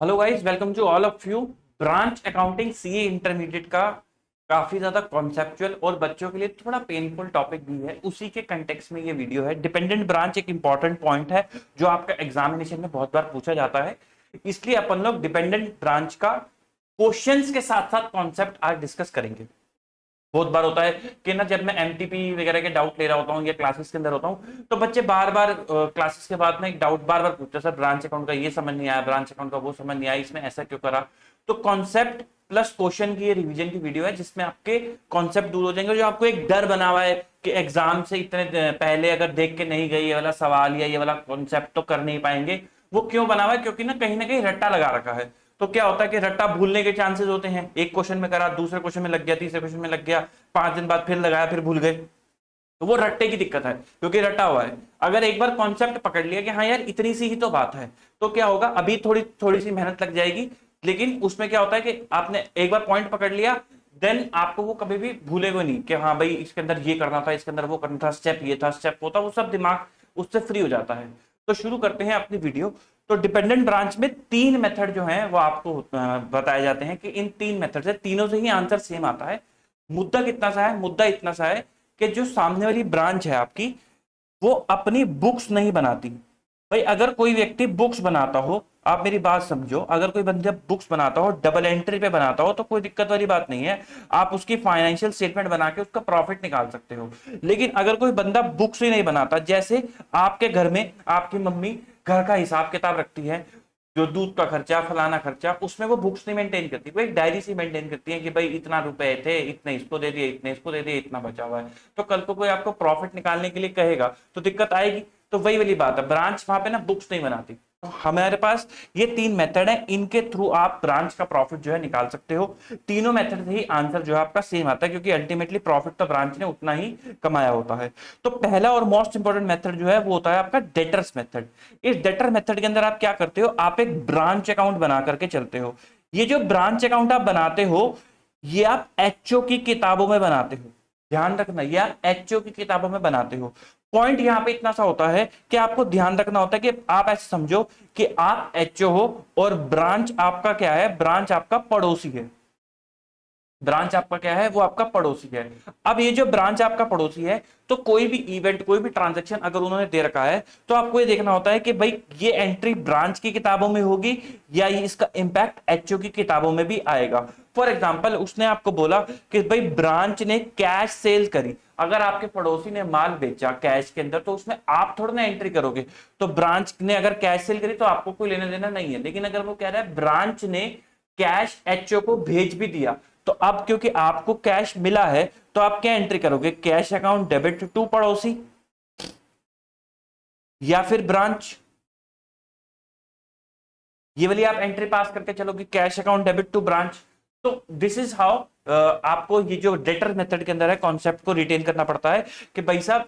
Hello guys, welcome to all of you. Branch accounting CA intermediate का काफी ज्यादा conceptual और बच्चों के लिए थोड़ा पेनफुल टॉपिक भी है। उसी के कंटेक्स्ट में ये वीडियो है। डिपेंडेंट ब्रांच एक इंपॉर्टेंट पॉइंट है जो आपका एग्जामिनेशन में बहुत बार पूछा जाता है, इसलिए अपन लोग डिपेंडेंट ब्रांच का क्वेश्चंस के साथ साथ कॉन्सेप्ट आज डिस्कस करेंगे। बहुत बार होता है कि ना, जब मैं एमटीपी वगैरह के डाउट ले रहा होता हूँ या क्लासेस के अंदर होता हूँ तो बच्चे बार बार क्लासेस के बाद में एक डाउट बार बार पूछते हैं, सर ब्रांच अकाउंट का ये समझ नहीं आया, ब्रांच अकाउंट का वो समझ नहीं आया, इसमें ऐसा क्यों करा। तो कॉन्सेप्ट प्लस क्वेश्चन की ये रिवीजन की वीडियो है जिसमें आपके कॉन्सेप्ट दूर हो जाएंगे। जो आपको एक डर बना हुआ है कि एग्जाम से इतने पहले अगर देख के नहीं गए ये वाला सवाल या ये वाला कॉन्सेप्ट तो कर नहीं पाएंगे, वो क्यों बना हुआ है? क्योंकि ना कहीं रट्टा लगा रखा है। तो क्या होता है कि रट्टा भूलने के चांसेस होते हैं। एक क्वेश्चन में करा, दूसरे क्वेश्चन में लग गया, तीसरे क्वेश्चन में लग गया, 5 दिन बाद फिर लगाया, फिर भूल गए। तो वो रट्टे की दिक्कत है क्योंकि रटा हुआ है। अगर एक बार कॉन्सेप्ट पकड़ लिया कि हाँ यार इतनी सी ही तो बात है, तो क्या होगा, अभी थोड़ी थोड़ी सी मेहनत लग जाएगी, लेकिन उसमें क्या होता है कि आपने एक बार पॉइंट पकड़ लिया, देन आपको वो कभी भी भूलेगा नहीं कि हाँ भाई इसके अंदर ये करना था, इसके अंदर वो करना था, स्टेप ये था, स्टेप वो था, वो सब दिमाग उससे फ्री हो जाता है। तो शुरू करते हैं अपनी वीडियो। तो डिपेंडेंट ब्रांच में 3 मेथड जो है वो आपको बताए जाते हैं कि इन 3 मेथड से तीनों से ही आंसर सेम आता है। मुद्दा कितना सा है? मुद्दा इतना सा है कि जो सामने वाली ब्रांच है आपकी, वो अपनी बुक्स नहीं बनाती। भाई अगर कोई व्यक्ति बुक्स बनाता हो, आप मेरी बात समझो, अगर कोई बंदा बुक्स बनाता हो, डबल एंट्री पे बनाता हो, तो कोई दिक्कत वाली बात नहीं है। आप उसकी फाइनेंशियल स्टेटमेंट बना के उसका प्रॉफिट निकाल सकते हो। लेकिन अगर कोई बंदा बुक्स ही नहीं बनाता, जैसे आपके घर में आपकी मम्मी घर का हिसाब किताब रखती है, जो दूध का खर्चा, फलाना खर्चा, उसमें वो बुक्स नहीं मेंटेन करती, वो एक डायरी सी मेंटेन करती है कि भाई इतना रुपए थे, इतने इसको दे दिए, इतने इसको दे दिए, इतना बचा हुआ है। तो कल को कोई आपको प्रॉफिट निकालने के लिए कहेगा तो दिक्कत आएगी। तो वही वाली बात है, ब्रांच वहां पे ना बुक्स नहीं बनाती। तो हमारे पास ये 3 मेथड है, इनके थ्रू आप ब्रांच का प्रॉफिट जो है निकाल सकते हो। तीनों मेथड से ही आंसर जो है आपका सेम आता है, क्योंकि अल्टीमेटली प्रॉफिट तो ब्रांच ने उतना ही कमाया होता है। तो पहला और मोस्ट इंपॉर्टेंट मेथड जो है वो होता है आपका डेटर्स मेथड। इस डेटर मेथड के अंदर आप क्या करते हो, आप एक ब्रांच अकाउंट बना करके चलते हो। ये जो ब्रांच अकाउंट आप बनाते हो, ये आप एचओ की किताबों में बनाते हो। ध्यान रखना, ये आप एचओ की किताबों में बनाते हो। पॉइंट यहां पे इतना सा होता है कि आपको ध्यान रखना होता है कि आप ऐसे समझो कि आप एचओ हो और ब्रांच आपका क्या है, ब्रांच आपका पड़ोसी है। ब्रांच आपका क्या है, वो आपका पड़ोसी है। अब ये जो ब्रांच आपका पड़ोसी है, तो कोई भी इवेंट, कोई भी ट्रांजैक्शन अगर उन्होंने दे रखा है, तो आपको ये देखना होता है कि भाई ये एंट्री ब्रांच की किताबों में होगी या ये इसका इंपैक्ट एचओ की किताबों में भी आएगा। फॉर एग्जाम्पल, उसने आपको बोला कि भाई ब्रांच ने कैश सेल करी। अगर आपके पड़ोसी ने माल बेचा कैश के अंदर, तो उसमें आप थोड़ा ना एंट्री करोगे। तो ब्रांच ने अगर कैश सेल करी तो आपको कोई लेना देना नहीं है। लेकिन अगर वो कह रहा है ब्रांच ने कैश एचओ को भेज भी दिया, तो अब क्योंकि आपको कैश मिला है, तो आप क्या एंट्री करोगे, कैश अकाउंट डेबिट टू पड़ोसी या फिर ब्रांच। ये वाली आप एंट्री पास करके चलोगे, cash account debit to branch. तो दिस इज हाउ आपको ये जो डेटर मेथड के अंदर है कॉन्सेप्ट को रिटेन करना पड़ता है कि भाई साहब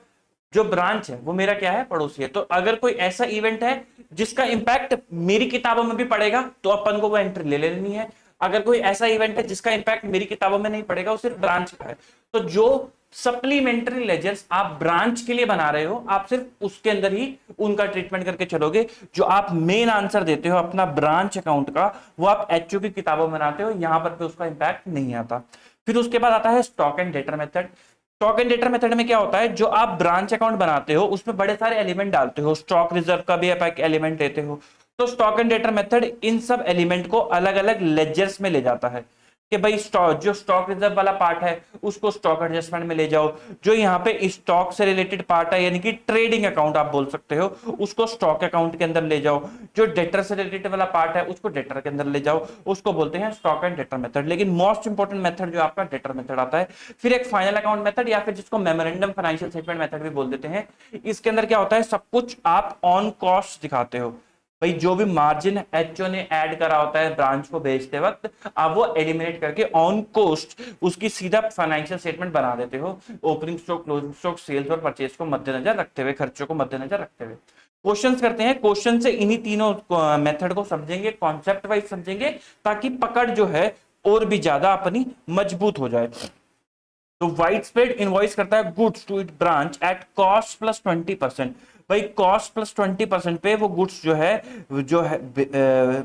जो ब्रांच है वो मेरा क्या है, पड़ोसी है। तो अगर कोई ऐसा इवेंट है जिसका इंपैक्ट मेरी किताबों में भी पड़ेगा, तो अपन को वो एंट्री ले लेनी है। अगर कोई ऐसा इवेंट है जिसका इंपैक्ट मेरी किताबों में नहीं पड़ेगा, वो सिर्फ ब्रांच का है, तो जो सप्लीमेंट्री लेजर्स आप ब्रांच के लिए बना रहे हो, आप सिर्फ उसके अंदर ही उनका ट्रीटमेंट करके चलोगे। जो आप मेन आंसर देते हो अपना ब्रांच अकाउंट का, वो आप एचओ की किताबों में बनाते हो, यहां पर पे उसका इंपैक्ट नहीं आता। फिर उसके बाद आता है stock and debtor method. Stock and debtor method में क्या होता है, जो आप ब्रांच अकाउंट बनाते हो उसमें बड़े सारे एलिमेंट डालते हो, स्टॉक रिजर्व का भी आप एक एलिमेंट लेते हो। तो stock and debtor method in सब एलिमेंट को अलग अलग लेजर्स में ले जाता है कि भाई स्टॉक, जो स्टॉक रिजर्व वाला पार्ट है उसको स्टॉक एडजस्टमेंट में ले जाओ, जो यहाँ पे स्टॉक से रिलेटेड पार्ट है यानी कि ट्रेडिंग अकाउंट आप बोल सकते हो, उसको स्टॉक अकाउंट के अंदर ले जाओ, जो डेटर से रिलेटेड वाला पार्ट है उसको डेटर के अंदर ले जाओ, उसको बोलते हैं स्टॉक एंड डेटर मेथड। लेकिन मोस्ट इंपोर्टेंट मेथड जो आपका डेटर मेथड आता है। फिर एक फाइनल अकाउंट मेथड या फिर जिसको मेमोरेंडम फाइनेंशियल स्टेटमेंट मेथड भी बोल देते हैं। इसके अंदर क्या होता है, सब कुछ आप ऑन कॉस्ट दिखाते हो। भाई जो भी मार्जिन एचओ ने ऐड करा होता है ब्रांच को भेजते वक्त, आप वो एलिमिनेट करके ऑन कॉस्ट उसकी सीधा फाइनेंशियल स्टेटमेंट बना देते हो, opening stock, closing stock, sales और परचेज को मद्देनजर रखते हुए, खर्चों को मद्देनजर रखते हुए। क्वेश्चंस करते हैं। क्वेश्चन से इन्हीं तीनों मेथड को समझेंगे, कॉन्सेप्ट वाइज समझेंगे, ताकि पकड़ जो है और भी ज्यादा अपनी मजबूत हो जाए। तो वाइड स्प्रेड इनवॉइस करता है goods to it branch at cost plus 20%। भाई कॉस्ट प्लस 20% पे वो गुड्स जो है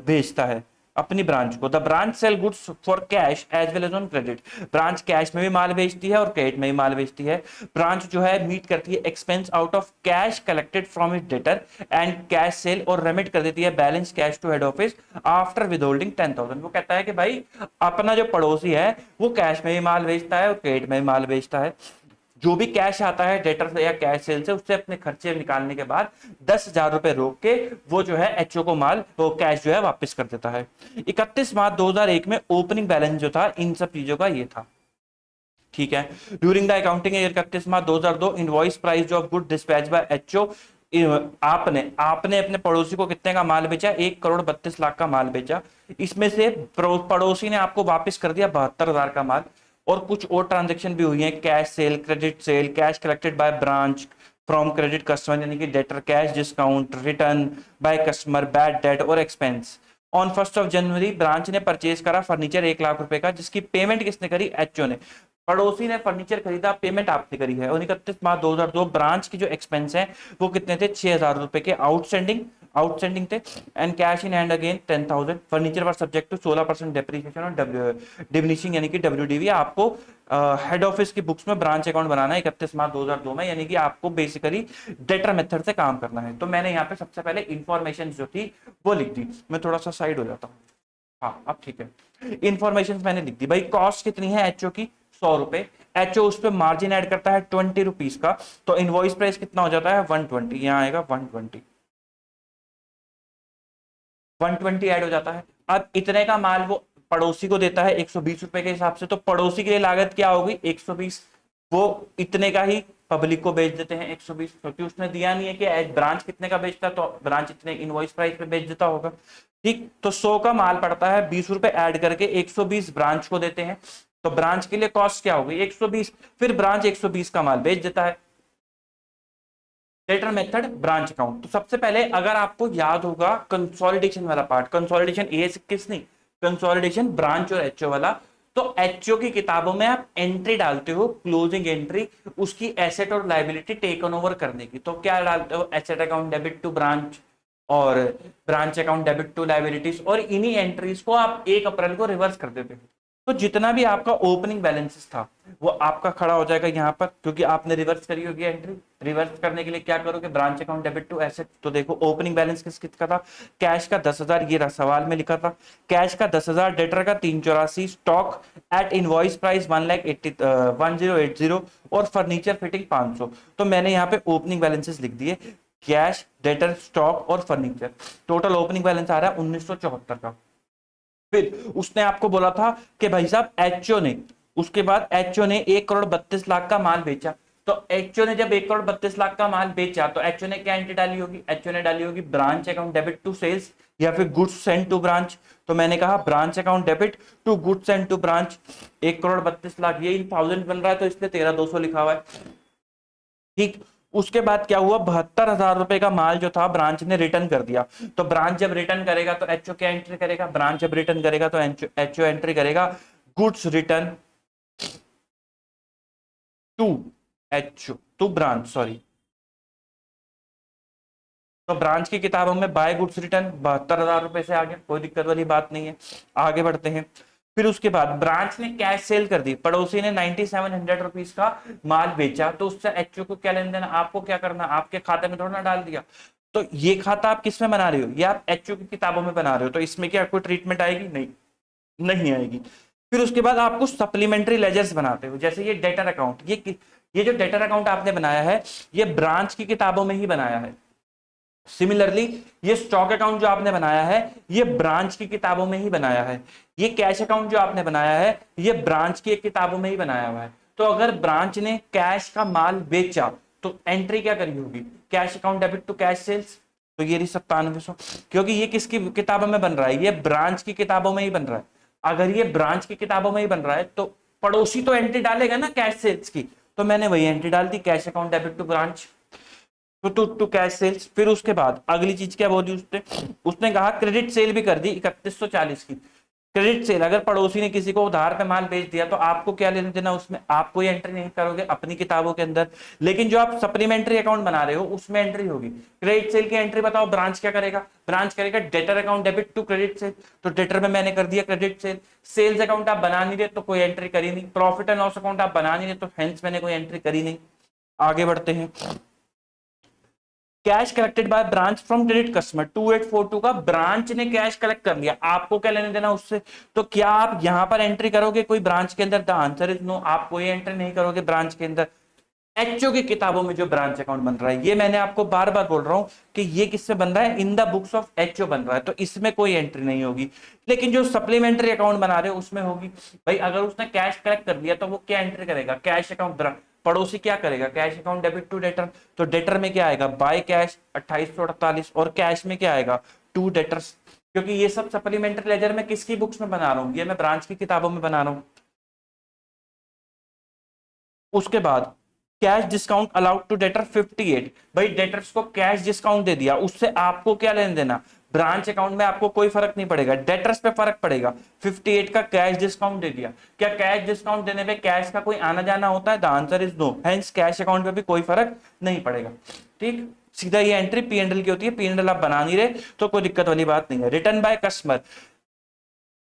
भेजता है। अपनी ब्रांच को। The branch sell goods for cash as well as on credit. Branch cash में भी माल बेचती है और क्रेडिट में भी माल बेचती है। ब्रांच जो है मीट करती है expense out of cash collected from it debtor and cash sale, और रेमिट कर देती है balance cash to head office after withholding 10,000। वो कहता है कि भाई अपना जो पड़ोसी है वो कैश में भी माल बेचता है और क्रेडिट में भी माल बेचता है। जो भी कैश आता है डेटर से या कैश सेल से, उससे अपने खर्चे निकालने के बाद 10,000 रुपए रोक के वो जो है एचओ को माल, वो कैश जो है वापस कर देता है। 31 मार्च 2001 में ओपनिंग बैलेंस जो था इन सब चीजों का ये था। ठीक है। During the accounting year 31 March 2002 invoice price of good dispatch by HO, आपने आपने अपने पड़ोसी को कितने का माल बेचा? 1,32,00,000 का माल बेचा। इसमें से पड़ोसी ने आपको वापस कर दिया 72,000 का माल। और कुछ और ट्रांजेक्शन भी हुई है, cash cell, credit sale, cash collected by branch from credit customer, यानी कि debtor, cash discount, return by customer, bad debt और एक्सपेंस। ऑन 1 जनवरी ब्रांच ने परचेज करा फर्नीचर 1,00,000 रुपए का, जिसकी पेमेंट किसने करी? एचओ ने। पड़ोसी ने फर्नीचर खरीदा, पेमेंट आपने करी है। और 31 मार्च 2002 ब्रांच की जो एक्सपेंस है वो कितने थे? 6,000 रुपए के आउटस्टैंडिंग थे। And cash in hand again 10,000। Furniture पर सब्जेक्ट टू 16% डेप्रिसिएशन और डिमिनिशिंग यानी कि डब्ल्यूडीवी। आपको हेड ऑफिस की बुक्स में ब्रांच अकाउंट बनाना है 31 मार्च 2002 में, यानी कि आपको बेसिकली डेटर मेथड से काम करना है। तो मैंने यहाँ पे सबसे पहले इंफॉर्मेशन जो थी वो लिख दी। मैं थोड़ा सा साइड हो जाता हूँ। हाँ अब ठीक है। इंफॉर्मेशन मैंने लिख दी भाई। कॉस्ट कितनी है एचओ की? 100 रुपए। एचओ उस पर मार्जिन ऐड करता है 20 रुपीज का, तो इनवॉइस प्राइस कितना हो जाता है? 120। यहां आएगा 120 ऐड हो जाता है। अब इतने का माल वो पड़ोसी को देता है 120 रुपए के हिसाब से, तो पड़ोसी के लिए लागत क्या होगी? 120। वो इतने का ही पब्लिक को बेच देते हैं 120, क्योंकि उसने दिया नहीं है कि ब्रांच कितने का बेचता है, तो ब्रांच इतने इनवॉइस प्राइस पे बेच देता होगा। ठीक, तो 100 का माल पड़ता है, 20 रुपए ऐड करके 120 ब्रांच को देते हैं। तो ब्रांच के लिए कॉस्ट क्या होगी? 120। फिर ब्रांच 120 का माल बेच देता है। Debtor method, branch account. तो सबसे पहले अगर आपको याद होगा कंसोलिडेशन वाला पार्ट, कंसोलिडेशन ए किस नहीं, कंसोलिडेशन ब्रांच और एचओ वाला। तो एचओ की किताबों में आप एंट्री डालते हो, क्लोजिंग एंट्री, उसकी एसेट और लायबिलिटी टेकन ओवर करने की। तो क्या डालते हो? Asset account debit to branch और branch account debit to liabilities, और इन्हीं एंट्रीज को आप 1 अप्रैल को रिवर्स कर देते हो। तो जितना भी आपका ओपनिंग बैलेंसेस था वो आपका खड़ा हो जाएगा यहाँ पर, क्योंकि आपने रिवर्स करी होगी एंट्री। रिवर्स करने के लिए क्या करोगे? Branch account debit to asset. तो देखो ओपनिंग बैलेंस किसका था? कैश का 10,000, ये रहा सवाल में लिखा था। कैश का 10,000, डेटर का 384, स्टॉक एट इनवॉइस प्राइस 1,80,1080 और फर्नीचर फिटिंग 500। तो मैंने यहाँ पे ओपनिंग बैलेंसेस लिख दिए, कैश, डेटर, स्टॉक और फर्नीचर। टोटल ओपनिंग बैलेंस आ रहा है 1,974 का। फिर उसने आपको बोला था कि भाई साहब एचओ ने, उसके बाद एचओ ने 1,32,00,000 का माल बेचा। तो एचओ ने जब 1,32,00,000 का माल बेचा तो एचओ ने क्या एंट्री डाली होगी? एचओ ने डाली होगी branch account debit to sales या फिर गुड्स सेंड टू ब्रांच। तो मैंने कहा branch account debit to goods send to branch. 1,32,00,000 ये 1000 बन रहा है, तो इसलिए 13,200 लिखा हुआ है। ठीक, उसके बाद क्या हुआ? 72,000 रुपए का माल जो था ब्रांच ने रिटर्न कर दिया। तो ब्रांच जब रिटर्न करेगा तो एचओ क्या एंट्री करेगा? ब्रांच जब रिटर्न करेगा तो एचओ एंट्री करेगा goods return to HO to branch, sorry. तो ब्रांच की किताबों में बाय गुड्स रिटर्न 72,000 रुपए से आगे, कोई दिक्कत वाली बात नहीं है। आगे बढ़ते हैं। फिर उसके बाद ब्रांच ने कैश सेल कर दी, पड़ोसी ने 9700 रुपीज का माल बेचा, तो उससे एचओ को क्या लेन देना? आपको क्या करना? आपके खाते में थोड़ा ना डाल दिया। तो ये खाता आप किस में बना रहे हो? ये आप एचओ की किताबों में बना रहे हो, तो इसमें क्या कोई ट्रीटमेंट आएगी? नहीं, नहीं आएगी। फिर उसके बाद आपको सप्लीमेंट्री लेजर्स बनाते हो, जैसे ये डेटर अकाउंट। ये जो डेटर अकाउंट आपने बनाया है ये ब्रांच की किताबों में ही बनाया है। सिमिलरली ये स्टॉक अकाउंट जो आपने बनाया है ये ब्रांच की किताबों में ही बनाया है। ये कैश अकाउंट जो आपने बनाया है ये ब्रांच की किताबों में ही बनाया हुआ है। तो अगर ब्रांच ने कैश का माल बेचा तो एंट्री क्या करी होगी? Cash account debit to cash sales. तो ये रही 9700, क्योंकि ये किसकी किताबों में बन रहा है? ये ब्रांच की किताबों में ही बन रहा है। अगर ये ब्रांच की किताबों में ही बन रहा है तो पड़ोसी तो एंट्री डालेगा ना कैश सेल्स की, तो मैंने वही एंट्री डाल दी, cash account debit to branch to cash sales. फिर उसके बाद अगली चीज क्या बोली उसने? उसने कहा क्रेडिट सेल भी कर दी 3140 की। क्रेडिट सेल, अगर पड़ोसी ने किसी को उधार पे माल बेच दिया तो आपको क्या लेना देना उसमें, आप कोई एंट्री नहीं करोगे अपनी किताबों के अंदर। लेकिन जो आप सप्लीमेंट्री अकाउंट बना रहे हो उसमें एंट्री होगी। क्रेडिट सेल की एंट्री बताओ, ब्रांच क्या करेगा, ब्रांच करेगा debtor account debit to credit sale, तो डेटर में मैंने कर दिया क्रेडिट सेल। सेल्स अकाउंट आप बना नहीं रहे तो कोई एंट्री करी नहीं, प्रॉफिट एंड लॉस अकाउंट आप बना नहीं रहे तो हेंस मैंने कोई एंट्री करी नहीं। आगे बढ़ते हैं। Cash collected by branch from credit customer 2842 का ब्रांच ने कैश कलेक्ट कर लिया, आपको क्या लेने देना उससे, तो क्या आप यहां पर एंट्री करोगे कोई ब्रांच के अंदर, द आंसर इज नो, आप कोई एंट्री नहीं करोगे ब्रांच के अंदर। एचओ की किताबों में जो ब्रांच अकाउंट बन रहा है, ये मैंने आपको बार बार बोल रहा हूं कि ये किससे बन रहा है, in the books of HO बन रहा है, तो इसमें कोई एंट्री नहीं होगी। लेकिन जो सप्लीमेंट्री अकाउंट बना रहे हो उसमें होगी। भाई अगर उसने कैश कलेक्ट कर लिया तो वो क्या एंट्री करेगा, कैश अकाउंट, पड़ोसी क्या करेगा, cash account debit to debtor, तो डेटर में क्या आएगा, बाय कैश 2848, और कैश में क्या आएगा, टू डेटर्स। क्योंकि ये सब सप्लीमेंट्री लेजर में किसकी बुक्स में बना रहा हूं, ये मैं ब्रांच की किताबों में बना रहा हूं। उसके बाद cash discount allowed to debtor 58, भाई डेटर्स को कैश डिस्काउंट दे दिया, उससे आपको क्या लेने देना, ब्रांच अकाउंट में आपको कोई फर्क नहीं पड़ेगा, डेटर्स पे फर्क पड़ेगा। 58 का कैश डिस्काउंट दे दिया, क्या कैश डिस्काउंट देने पे कैश का कोई आना जाना होता है, the answer is no, hence cash account पे भी कोई फर्क नहीं पड़ेगा। ठीक, सीधा ये एंट्री पीएनएल की होती है, पीएनएल आप बना नहीं रहे तो कोई दिक्कत वाली बात नहीं है। रिटर्न बाय कस्टमर,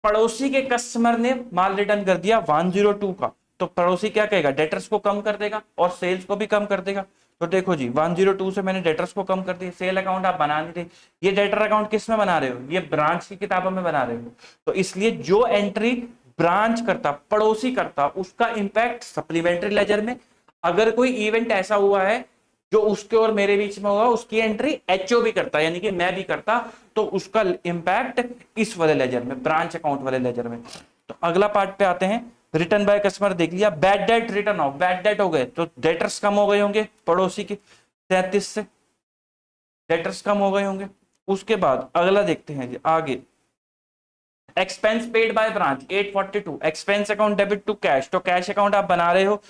पड़ोसी के कस्टमर ने माल रिटर्न कर दिया 102 का, तो पड़ोसी क्या कहेगा, डेटर्स को कम कर देगा और सेल्स को भी कम कर देगा। तो देखो जी 102 से मैंने डेटर्स को कम कर दिया, सेल अकाउंट आप बना नहीं रहे, ये डेटर अकाउंट किस में बना रहे हो, ये ब्रांच की किताबों में बना रहे हो, तो इसलिए जो एंट्री ब्रांच करता, पड़ोसी करता, उसका इंपैक्ट सप्लीमेंट्री लेजर में। अगर कोई इवेंट ऐसा हुआ है जो उसके और मेरे बीच में होगा, उसकी एंट्री एचओ भी करता, यानी कि मैं भी करता, तो उसका इंपैक्ट इस वाले लेजर में, ब्रांच अकाउंट वाले लेजर में। तो अगला पार्ट पे आते हैं। रिटर्न बाय कस्टमर देख लिया, bad debt return of, bad debt हो गए तो डेटर्स कम हो गए होंगे पड़ोसी के 33 से, डेटर्स कम हो गए होंगे। उसके बाद अगला देखते हैं जी आगे, expense paid by branch 842, expense account debit to cash, तो कैश अकाउंट आप बना रहे हो,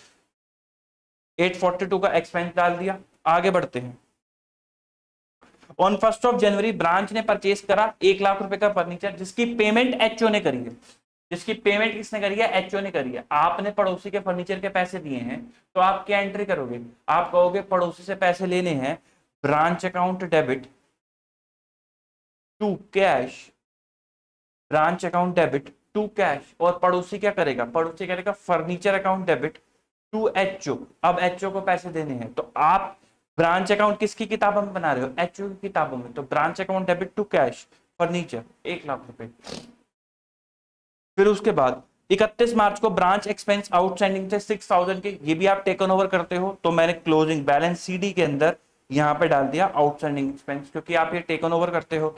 842 का एक्सपेंस डाल दिया। आगे बढ़ते हैं। ऑन 1 जनवरी ब्रांच ने परचेज करा 1 लाख रुपए का फर्नीचर, जिसकी पेमेंट एचओ ने करी है, जिसकी पेमेंट किसने करी है, एचओ ने करी है। आपने पड़ोसी के फर्नीचर के पैसे दिए हैं, तो आप क्या एंट्री करोगे, आप कहोगे पड़ोसी से पैसे लेने हैं, branch account debit to cash, branch account debit to cash, और पड़ोसी क्या करेगा, पड़ोसी करेगा furniture account debit to HO. अब एचओ को पैसे देने हैं, तो आप ब्रांच अकाउंट किसकी किताबों में बना रहे हो, एचओ की किताबों में, तो branch account debit to cash furniture 1 lakh रुपए। फिर उसके बाद 31 मार्च को ब्रांच एक्सपेंस आउटस्टैंडिंग थे 6000 के, ये भी आप टेकन ओवर करते हो, तो मैंने क्लोजिंग बैलेंस सीडी के अंदर यहां पे डाल दिया आउटस्टैंडिंग एक्सपेंस, क्योंकि आप ये टेकन ओवर करते हो।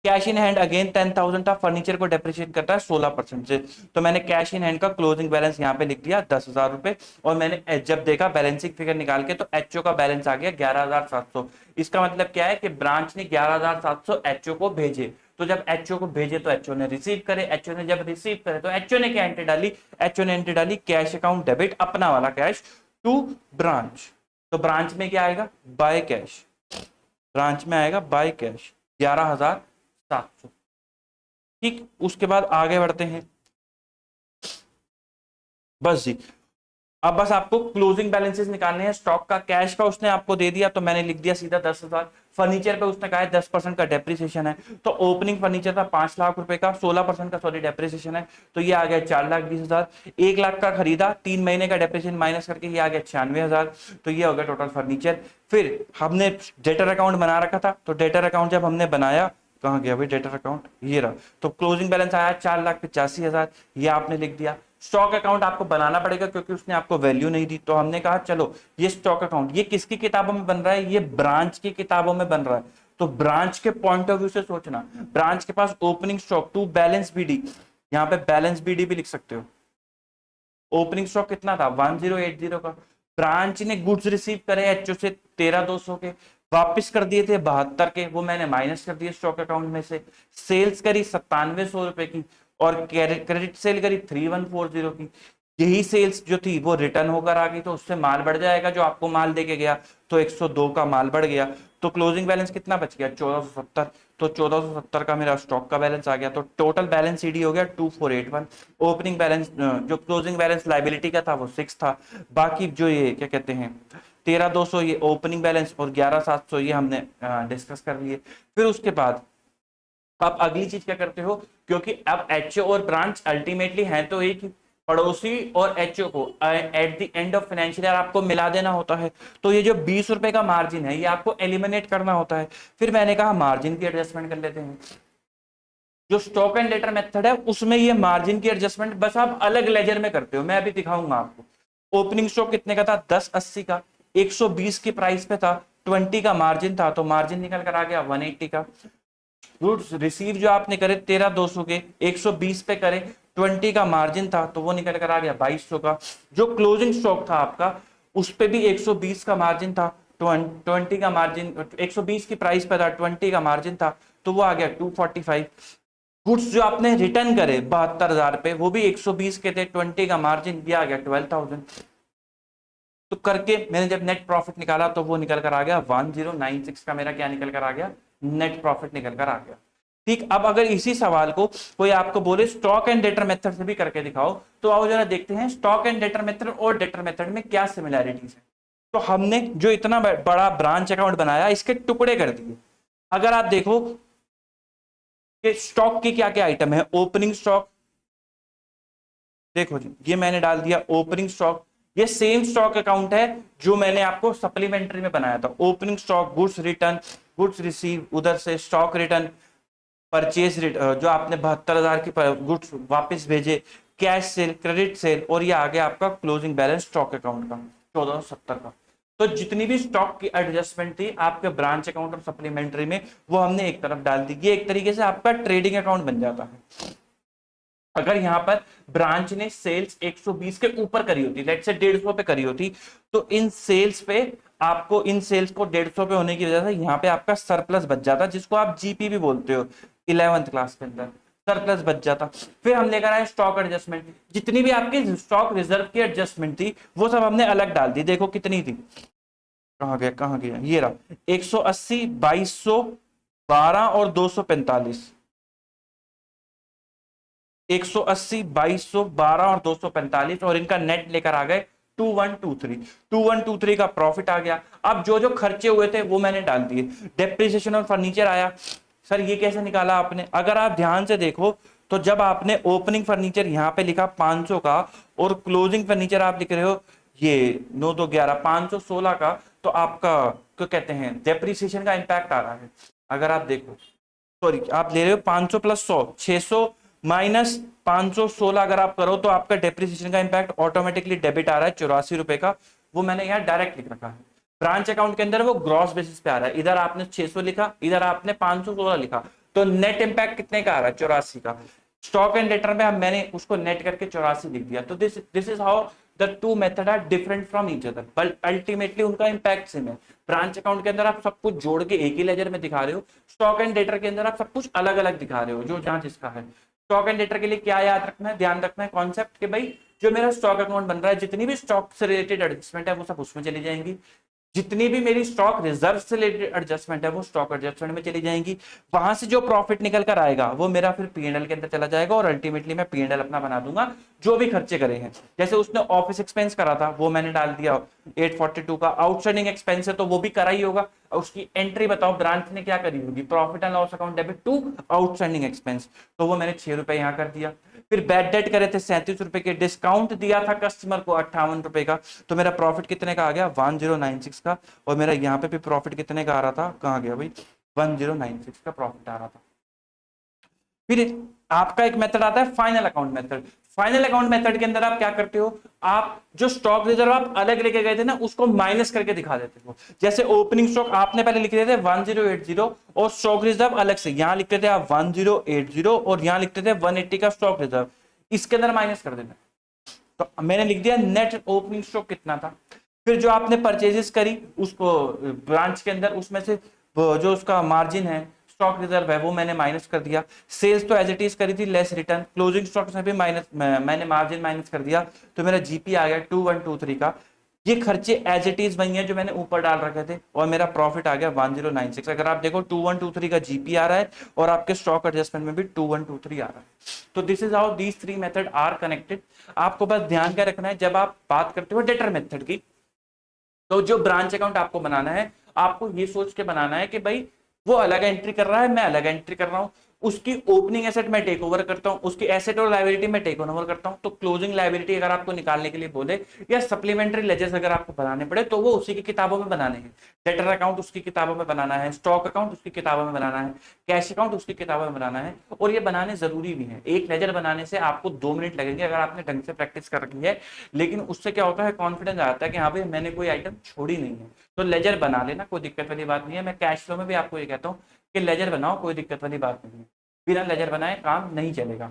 कैश इन हैंड अगेन 10,000 था, फर्नीचर को डेप्रिशिएट करता है 16% से, तो मैंने कैश इन हैंड का क्लोजिंग बैलेंस यहाँ पे लिख दिया 10,000 रुपए, और मैंने जब देखा बैलेंसिंग फिगर निकाल के तो एचओ का बैलेंस आ गया 11,700। इसका मतलब क्या है कि ब्रांच ने 11,700 एचओ को भेजे, तो जब एचओ को भेजे तो एचओ ने रिसीव करे, एचओ ने जब रिसीव करे तो एचओ ने क्या एंट्री डाली, एचओ ने एंट्री डाली कैश अकाउंट डेबिट, अपना वाला कैश टू ब्रांच, तो ब्रांच में क्या आएगा, बाय कैश, ब्रांच में आएगा बाय कैश 11,700। ठीक, उसके बाद आगे बढ़ते हैं। बस जी, अब बस आपको क्लोजिंग बैलेंसेस निकालने हैं, स्टॉक का, कैश का उसने आपको दे दिया तो मैंने लिख दिया सीधा 10,000। फर्नीचर पे उसने कहा है 10% का डेप्रिसिएशन है, तो ओपनिंग फर्नीचर था 5 लाख रुपए का, 16% का सॉरी डेप्रिसिएशन है, तो ये आ गया 4,20,000। 1 लाख का खरीदा, 3 महीने का डेप्रिसिएशन माइनस करके ये आ गया 96,000, तो ये हो गया टोटल फर्नीचर। फिर हमने डेटर अकाउंट बना रखा था, तो डेटर अकाउंट जब हमने बनाया, कहाँ गया भाई डेटर अकाउंट, ये रहा, तो क्लोजिंग बैलेंस आया 4,85,000, ये आपने लिख दिया। स्टॉक अकाउंट आपको बनाना पड़ेगा क्योंकि उसने आपको वैल्यू नहीं दी, तो हमने कहा चलो ये स्टॉक अकाउंट, ये किसकी किताबों में बन रहा है, ये ब्रांच की किताबों में बन रहा है, तो ब्रांच के पॉइंट ऑफ व्यू से सोचना, ब्रांच के पास opening stock to balance BD, यहाँ पे बैलेंस बीडी भी लिख सकते हो। ओपनिंग स्टॉक कितना था 1080 का, ब्रांच ने गुड्स रिसीव करे एचओ से 13,200 के, वापस कर दिए थे 72 के, वो मैंने माइनस कर दिए स्टॉक अकाउंट में से। सेल्स करी 9700 रुपए की, और क्रेडिट सेल करी 3140 की। यही सेल्स जो थी वो रिटर्न होकर आ गई, तो उससे माल बढ़ जाएगा, जो आपको माल देके गया, तो 102 का माल बढ़ गया, तो तो क्लोजिंग बैलेंस कितना बच गया 1470, तो 1470 का मेरा स्टॉक का बैलेंस आ गया, तो टोटल बैलेंस सीडी हो गया 2481। ओपनिंग बैलेंस जो क्लोजिंग बैलेंस लाइबिलिटी का था वो 6 था, बाकी जो ये क्या कहते हैं 13200 ये ओपनिंग बैलेंस और 11700 ये हमने डिस्कस कर लिए। फिर उसके बाद आप अगली चीज क्या करते हो, क्योंकि अब एचओ और ब्रांच अल्टीमेटली है तो एक ही, पड़ोसी और एचओ को at the end of financial year आपको मिला देना होता है। तो ये जो 20 रुपए का मार्जिन है ये आपको एलिमिनेट करना होता है। फिर मैंने कहा मार्जिन की एडजस्टमेंट कर लेते हैं। जो स्टॉक एंड लेटर मेथड है उसमें ये मार्जिन की एडजस्टमेंट बस आप अलग लेजर में करते हो, मैं अभी दिखाऊंगा आपको। ओपनिंग स्टॉक कितने का था 1080 का, 120 की प्राइस पे था, 20 का मार्जिन था, तो मार्जिन निकल कर आ गया 180 का। गुड्स रिसीव जो आपने करे 13200 के, 120 पे करे, 20 का मार्जिन था तो वो निकल कर आ गया 2200 का। जो क्लोजिंग स्टॉक था आपका उस पे भी 120 का मार्जिन था, 20 का मार्जिन, 120 की प्राइस पे था, 20 का मार्जिन था, तो वो आ गया 245। गुड्स जो आपने रिटर्न करे 72,000 पे वो भी 120 के थे, 20 का मार्जिन भी आ गया 12,000। तो करके मैंने जब नेट प्रॉफिट निकाला तो वो निकल कर आ गया 1096 का, मेरा क्या निकल कर आ गया नेट प्रॉफिट निकल कर आ गया। ठीक, अब अगर इसी सवाल को कोई आपको बोले स्टॉक एंड डेटर मेथड से भी करके दिखाओ, तो आओ जरा देखते हैं स्टॉक एंड डेटर मेथड और डेटर मेथड में क्या सिमिलैरिटीज है। तो हमने जो इतना बड़ा ब्रांच अकाउंट बनाया इसके टुकड़े कर दिए। अगर आप देखो कि स्टॉक के क्या क्या आइटम है, ओपनिंग स्टॉक, देखो जी ये मैंने डाल दिया ओपनिंग स्टॉक। ये सेम स्टॉक अकाउंट है जो मैंने आपको सप्लीमेंट्री में बनाया था। Opening stock, goods return, goods receive, उधर से स्टॉक रिटर्न, परचेज जो आपने 72,000 की गुड्स वापस भेजे, कैश सेल, क्रेडिट सेल, और ये आ गया आपका क्लोजिंग बैलेंस स्टॉक अकाउंट का 1470 का। तो जितनी भी स्टॉक की एडजस्टमेंट थी आपके ब्रांच अकाउंट और सप्लीमेंट्री में वो हमने एक तरफ डाल दी। ये एक तरीके से आपका ट्रेडिंग अकाउंट बन जाता है। अगर यहां पर ब्रांच ने सेल्स 120 के ऊपर करी होती, लेट से 150 पे करी होती, तो इन सेल्स पे आपको, इन सेल्स को 150 पे होने की वजह से यहाँ पे आपका सरप्लस बच जाता, जिसको आप जीपी भी बोलते हो 11th क्लास के अंदर, सरप्लस बच जाता। फिर हम लेकर आए स्टॉक एडजस्टमेंट। जितनी भी आपकी स्टॉक रिजर्व की एडजस्टमेंट थी वो सब हमने अलग डाल दी। देखो कितनी थी, कहाँ गया, ये रहा 180, 2200, 12 और 245। 180, 2200, 12 और 245, और इनका नेट लेकर आ गए 2123। 2123 का प्रॉफिट आ गया। अब जो जो खर्चे हुए थे वो मैंने डाल दिए। डेप्रिसिएशन और फर्नीचर आया। सर ये कैसे निकाला आपने, अगर आप ध्यान से देखो तो जब आपने ओपनिंग फर्नीचर यहाँ पे लिखा 500 का और क्लोजिंग फर्नीचर आप लिख रहे हो ये 9 2 11 516 का, तो आपका क्या कहते हैं डेप्रिसिएशन का इंपैक्ट आ रहा है। अगर आप देखो, सॉरी आप ले रहे हो 500 प्लस 100, 600 माइनस 516 अगर आप करो तो आपका डेप्रिसिएशन का इंपैक्ट ऑटोमेटिकली डेबिट आ रहा है 84 रुपए का। वो मैंने यहाँ डायरेक्ट लिख रखा है। ब्रांच अकाउंट के अंदर वो ग्रॉस बेसिस पे आ रहा है, इधर आपने 600 लिखा, इधर आपने 516 लिखा, तो नेट इंपैक्ट कितने का आ रहा है 84 का। स्टॉक एंड डेटर में मैंने उसको नेट करके 84 लिख दिया। तो this is how the two method are different from each other, but ultimately उनका इंपैक्ट सेम है। ब्रांच अकाउंट के अंदर आप सब कुछ जोड़ के एक ही लेजर में दिखा रहे हो, स्टॉक एंड डेटर के अंदर आप सब कुछ अलग अलग दिखा रहे हो जो जहां जिसका है। स्टॉक एंड डेटर के लिए क्या याद रखना है, ध्यान रखना है कॉन्सेप्ट कि भाई जो मेरा स्टॉक अकाउंट बन रहा है जितनी भी स्टॉक से रिलेटेड एडजस्टमेंट है वो सब उसमें चली जाएंगी, जितनी भी मेरी स्टॉक रिजर्व से रिलेटेड एडजस्टमेंट है वो स्टॉक एडजस्टमेंट में चली जाएंगी। वहां से जो प्रॉफिट निकल कर आएगा वो मेरा फिर पीएनएल के अंदर चला जाएगा और अल्टीमेटली मैं पीएनएल अपना बना दूंगा जो भी खर्चे करे हैं। जैसे उसने ऑफिस एक्सपेंस करा था वो मैंने डाल दिया 842 का, आउटस्टैंडिंग एक्सपेंस है तो वो भी करा ही होगा। उसकी एंट्री बताओ ब्रांच ने क्या करी होगी, profit and loss account debit to outstanding expense, तो वो मैंने 6 रुपए यहाँ कर दिया। फिर बैड डेट करे थे 37 रुपए के, डिस्काउंट दिया था कस्टमर को 58 रुपए का, तो मेरा प्रॉफिट कितने का आ गया 1096 का। और मेरा यहाँ पे भी प्रॉफिट कितने का आ रहा था, कहाँ गया भाई 1096 का प्रॉफिट आ रहा था। फिर आपका एक मेथड आता है final account method. Final account method के अंदर आप क्या करते हो, आप जो स्टॉक रिजर्व आप अलग लेके गए थे ना उसको माइनस करके दिखा देते हो। जैसे ओपनिंग स्टॉक आपने पहले लिख रहे थे 1080 और स्टॉक रिजर्व अलग से यहाँ लिखते थे आप 1080 और यहाँ लिखते थे 180 का स्टॉक रिजर्व, इसके अंदर माइनस कर देना। तो मैंने लिख दिया नेट ओपनिंग स्टॉक कितना था। फिर जो आपने परचेजेस करी उसको ब्रांच के अंदर उसमें से जो उसका मार्जिन है स्टॉक रिजर्व है वो मैंने माइनस कर दिया। सेल्स तो एज इट इज करी थी लेस रिटर्न, क्लोजिंग स्टॉक में भी माइनस मैंने मार्जिन माइनस कर दिया, तो मेरा जीपी आ गया 2123 का। ये खर्चे एज इट इज वही है जो मैंने ऊपर डाल रखे थे, और मेरा प्रॉफिट आ गया 1096। अगर आप देखो 2123 का जीपी आ रहा है और आपके स्टॉक एडजस्टमेंट में भी 2123 आ रहा है। तो this is how these three method are connected. आपको बस ध्यान क्या रखना है, जब आप बात करते हो डेटर मेथड की, तो जो ब्रांच अकाउंट आपको बनाना है, आपको ये सोच के बनाना है कि भाई वो अलग एंट्री कर रहा है, मैं अलग एंट्री कर रहा हूं, उसकी ओपनिंग एसेट मैं टेक ओवर करता हूं, उसकी एसेट और लायबिलिटी मैं टेक ओवर करता हूं। तो क्लोजिंग लायबिलिटी अगर आपको निकालने के लिए बोले या सप्लीमेंट्री लेजर्स अगर आपको बनाने पड़े तो वो उसी की किताबों में बनाने हैं। डेटर अकाउंट उसकी किताबों में बनाना है, स्टॉक अकाउंट उसकी किताबों में बनाना है, कैश अकाउंट उसकी किताबों में बनाना है, और ये बनाने जरूरी भी है। एक लेजर बनाने से आपको 2 मिनट लगेंगे अगर आपने ढंग से प्रैक्टिस कर रखी है, लेकिन उससे क्या होता है, कॉन्फिडेंस आता है कि हाँ भाई मैंने कोई आइटम छोड़ी नहीं है। तो लेजर बना लेना, कोई दिक्कत वाली बात नहीं है। मैं कैश फ्लो में भी आपको ये कहता हूँ कि लेजर बनाओ, कोई दिक्कत वाली बात नहीं है। बिना लेजर बनाए काम नहीं चलेगा।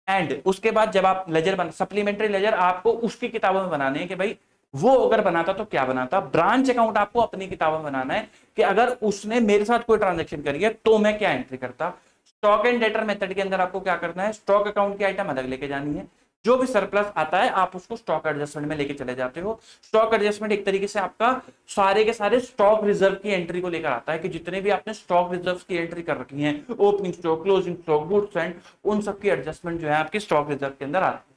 एंड उसके बाद जब आप लेजर बना, सप्लीमेंट्री लेजर आपको उसकी किताबों में बनाने हैं कि भाई वो अगर बनाता तो क्या बनाता। ब्रांच अकाउंट आपको अपनी किताबों में बनाना है कि अगर उसने मेरे साथ कोई ट्रांजेक्शन करी है तो मैं क्या एंट्री करता। स्टॉक एंड डेटर मेथड के अंदर आपको क्या करना है, स्टॉक अकाउंट की आइटम अलग लेके जानी है, जो भी सरप्लस आता है आप उसको स्टॉक एडजस्टमेंट में लेके चले जाते हो। स्टॉक एडजस्टमेंट एक तरीके से आपका सारे के सारे स्टॉक रिजर्व की एंट्री को लेकर आता है कि जितने भी आपने स्टॉक रिजर्व की एंट्री कर रखी है, opening stock, closing stock, goods and, उन सब की एडजस्टमेंट जो है आपकी स्टॉक रिजर्व के अंदर आती है।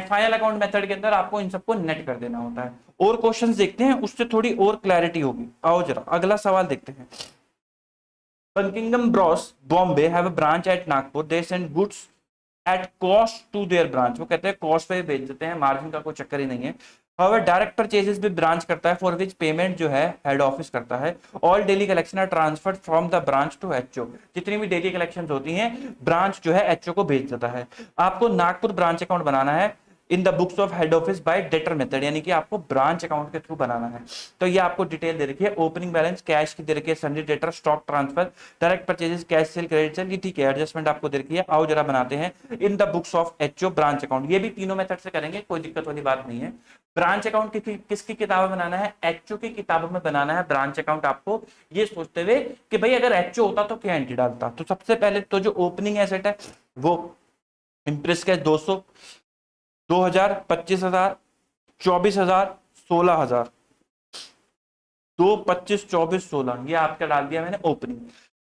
फाइनल अकाउंट मेथड के अंदर आपको इन सबको नेट कर देना होता है। और क्वेश्चंस देखते हैं, उससे थोड़ी और क्लैरिटी होगी। आओ जरा अगला सवाल देखते हैं। Buckingham Bros Bombay have a branch at Nagpur. They send goods at cost to their branch. वो कहते हैं कॉस्ट पे बेच देते हैं, मार्जिन का कोई चक्कर ही नहीं है। However, डायरेक्ट परचेजेस भी ब्रांच करता है, फॉर विच पेमेंट जो है हेड ऑफिस करता है। All daily collection are transferred from the branch to HO. जितनी भी डेली कलेक्शन होती हैं ब्रांच जो है एचओ को भेज देता है। आपको नागपुर ब्रांच अकाउंट बनाना है in the books of head office by debtor method, यानी कि आपको ब्रांच अकाउंट के थ्रू बनाना है। तो ये आपको डिटेल दे रखी है, ओपनिंग बैलेंस, कैश की दे रखी है, Sunday debtor, stock transfer, direct purchases, cash cell, credit sale, ये ठीक है। एडजस्टमेंट आपको दे रखी है। आओ जरा बनाते हैं in the books of HO branch account. ये भी तीनों मेथड से करेंगे, कोई दिक्कत वाली बात नहीं है। ब्रांच अकाउंट किसकी किताबों में बनाना है, एचओ की किताबों में बनाना है ब्रांच अकाउंट आपको, ये सोचते हुए कि भाई अगर एचओ होता तो क्या एंट्री डालता। तो सबसे पहले तो जो ओपनिंग एसेट है वो इंप्रेस कैश 200, 2000, 25,000, 24,000, 16,000, 2, 25, 24, 16, ये आपका डाल दिया मैंने ओपनिंग।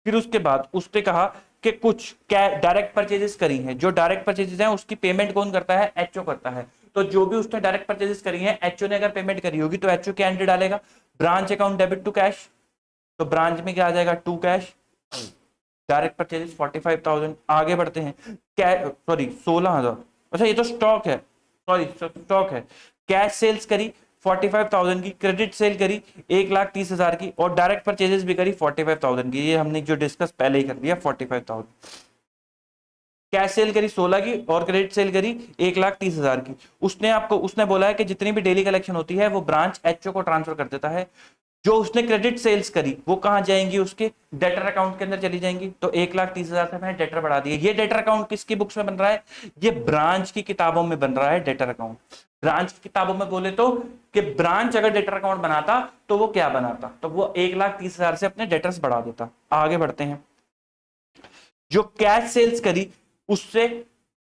फिर उसके बाद उसने कहा कि कुछ डायरेक्ट परचेजेस करी हैं, जो डायरेक्ट परचेजेस हैं उसकी पेमेंट कौन करता है, एचओ करता है। तो जो भी उसने डायरेक्ट परचेजेस करी हैं, एचओ ने अगर पेमेंट करी होगी तो एचओ क्या एंट्री डालेगा, branch account debit to cash. तो ब्रांच में क्या आ जाएगा, टू कैश। Direct purchases 45,000। आगे बढ़ते हैं, सॉरी 16,000, अच्छा ये तो स्टॉक है, सॉरी स्टॉक है। कैश सेल्स करी 45,000 की, क्रेडिट सेल करी 1,30,000 की, और डायरेक्ट परचेजेस भी करी 45,000 की। ये हमने जो डिस्कस पहले ही कर दिया 45,000। कैश सेल करी 16 की और क्रेडिट सेल करी 1,30,000 की। उसने बोला है कि जितनी भी डेली कलेक्शन होती है वो ब्रांच एचओ को ट्रांसफर कर देता है। जो उसने क्रेडिट सेल्स करी वो कहां जाएंगी, उसके डेटर अकाउंट के अंदर चली जाएंगी। तो 1,30,000 से मैंने डेटर बढ़ा दिया। ये डेटर अकाउंट किसकी बुक्स में बन रहा है, ये ब्रांच की किताबों में बन रहा है डेटर अकाउंट। ब्रांच की किताबों में बोले तो कि ब्रांच अगर डेटर अकाउंट बनाता तो वो क्या बनाता, तो वो 1,30,000 से अपने डेटर्स बढ़ा देता। आगे बढ़ते हैं। जो कैश सेल्स करी उससे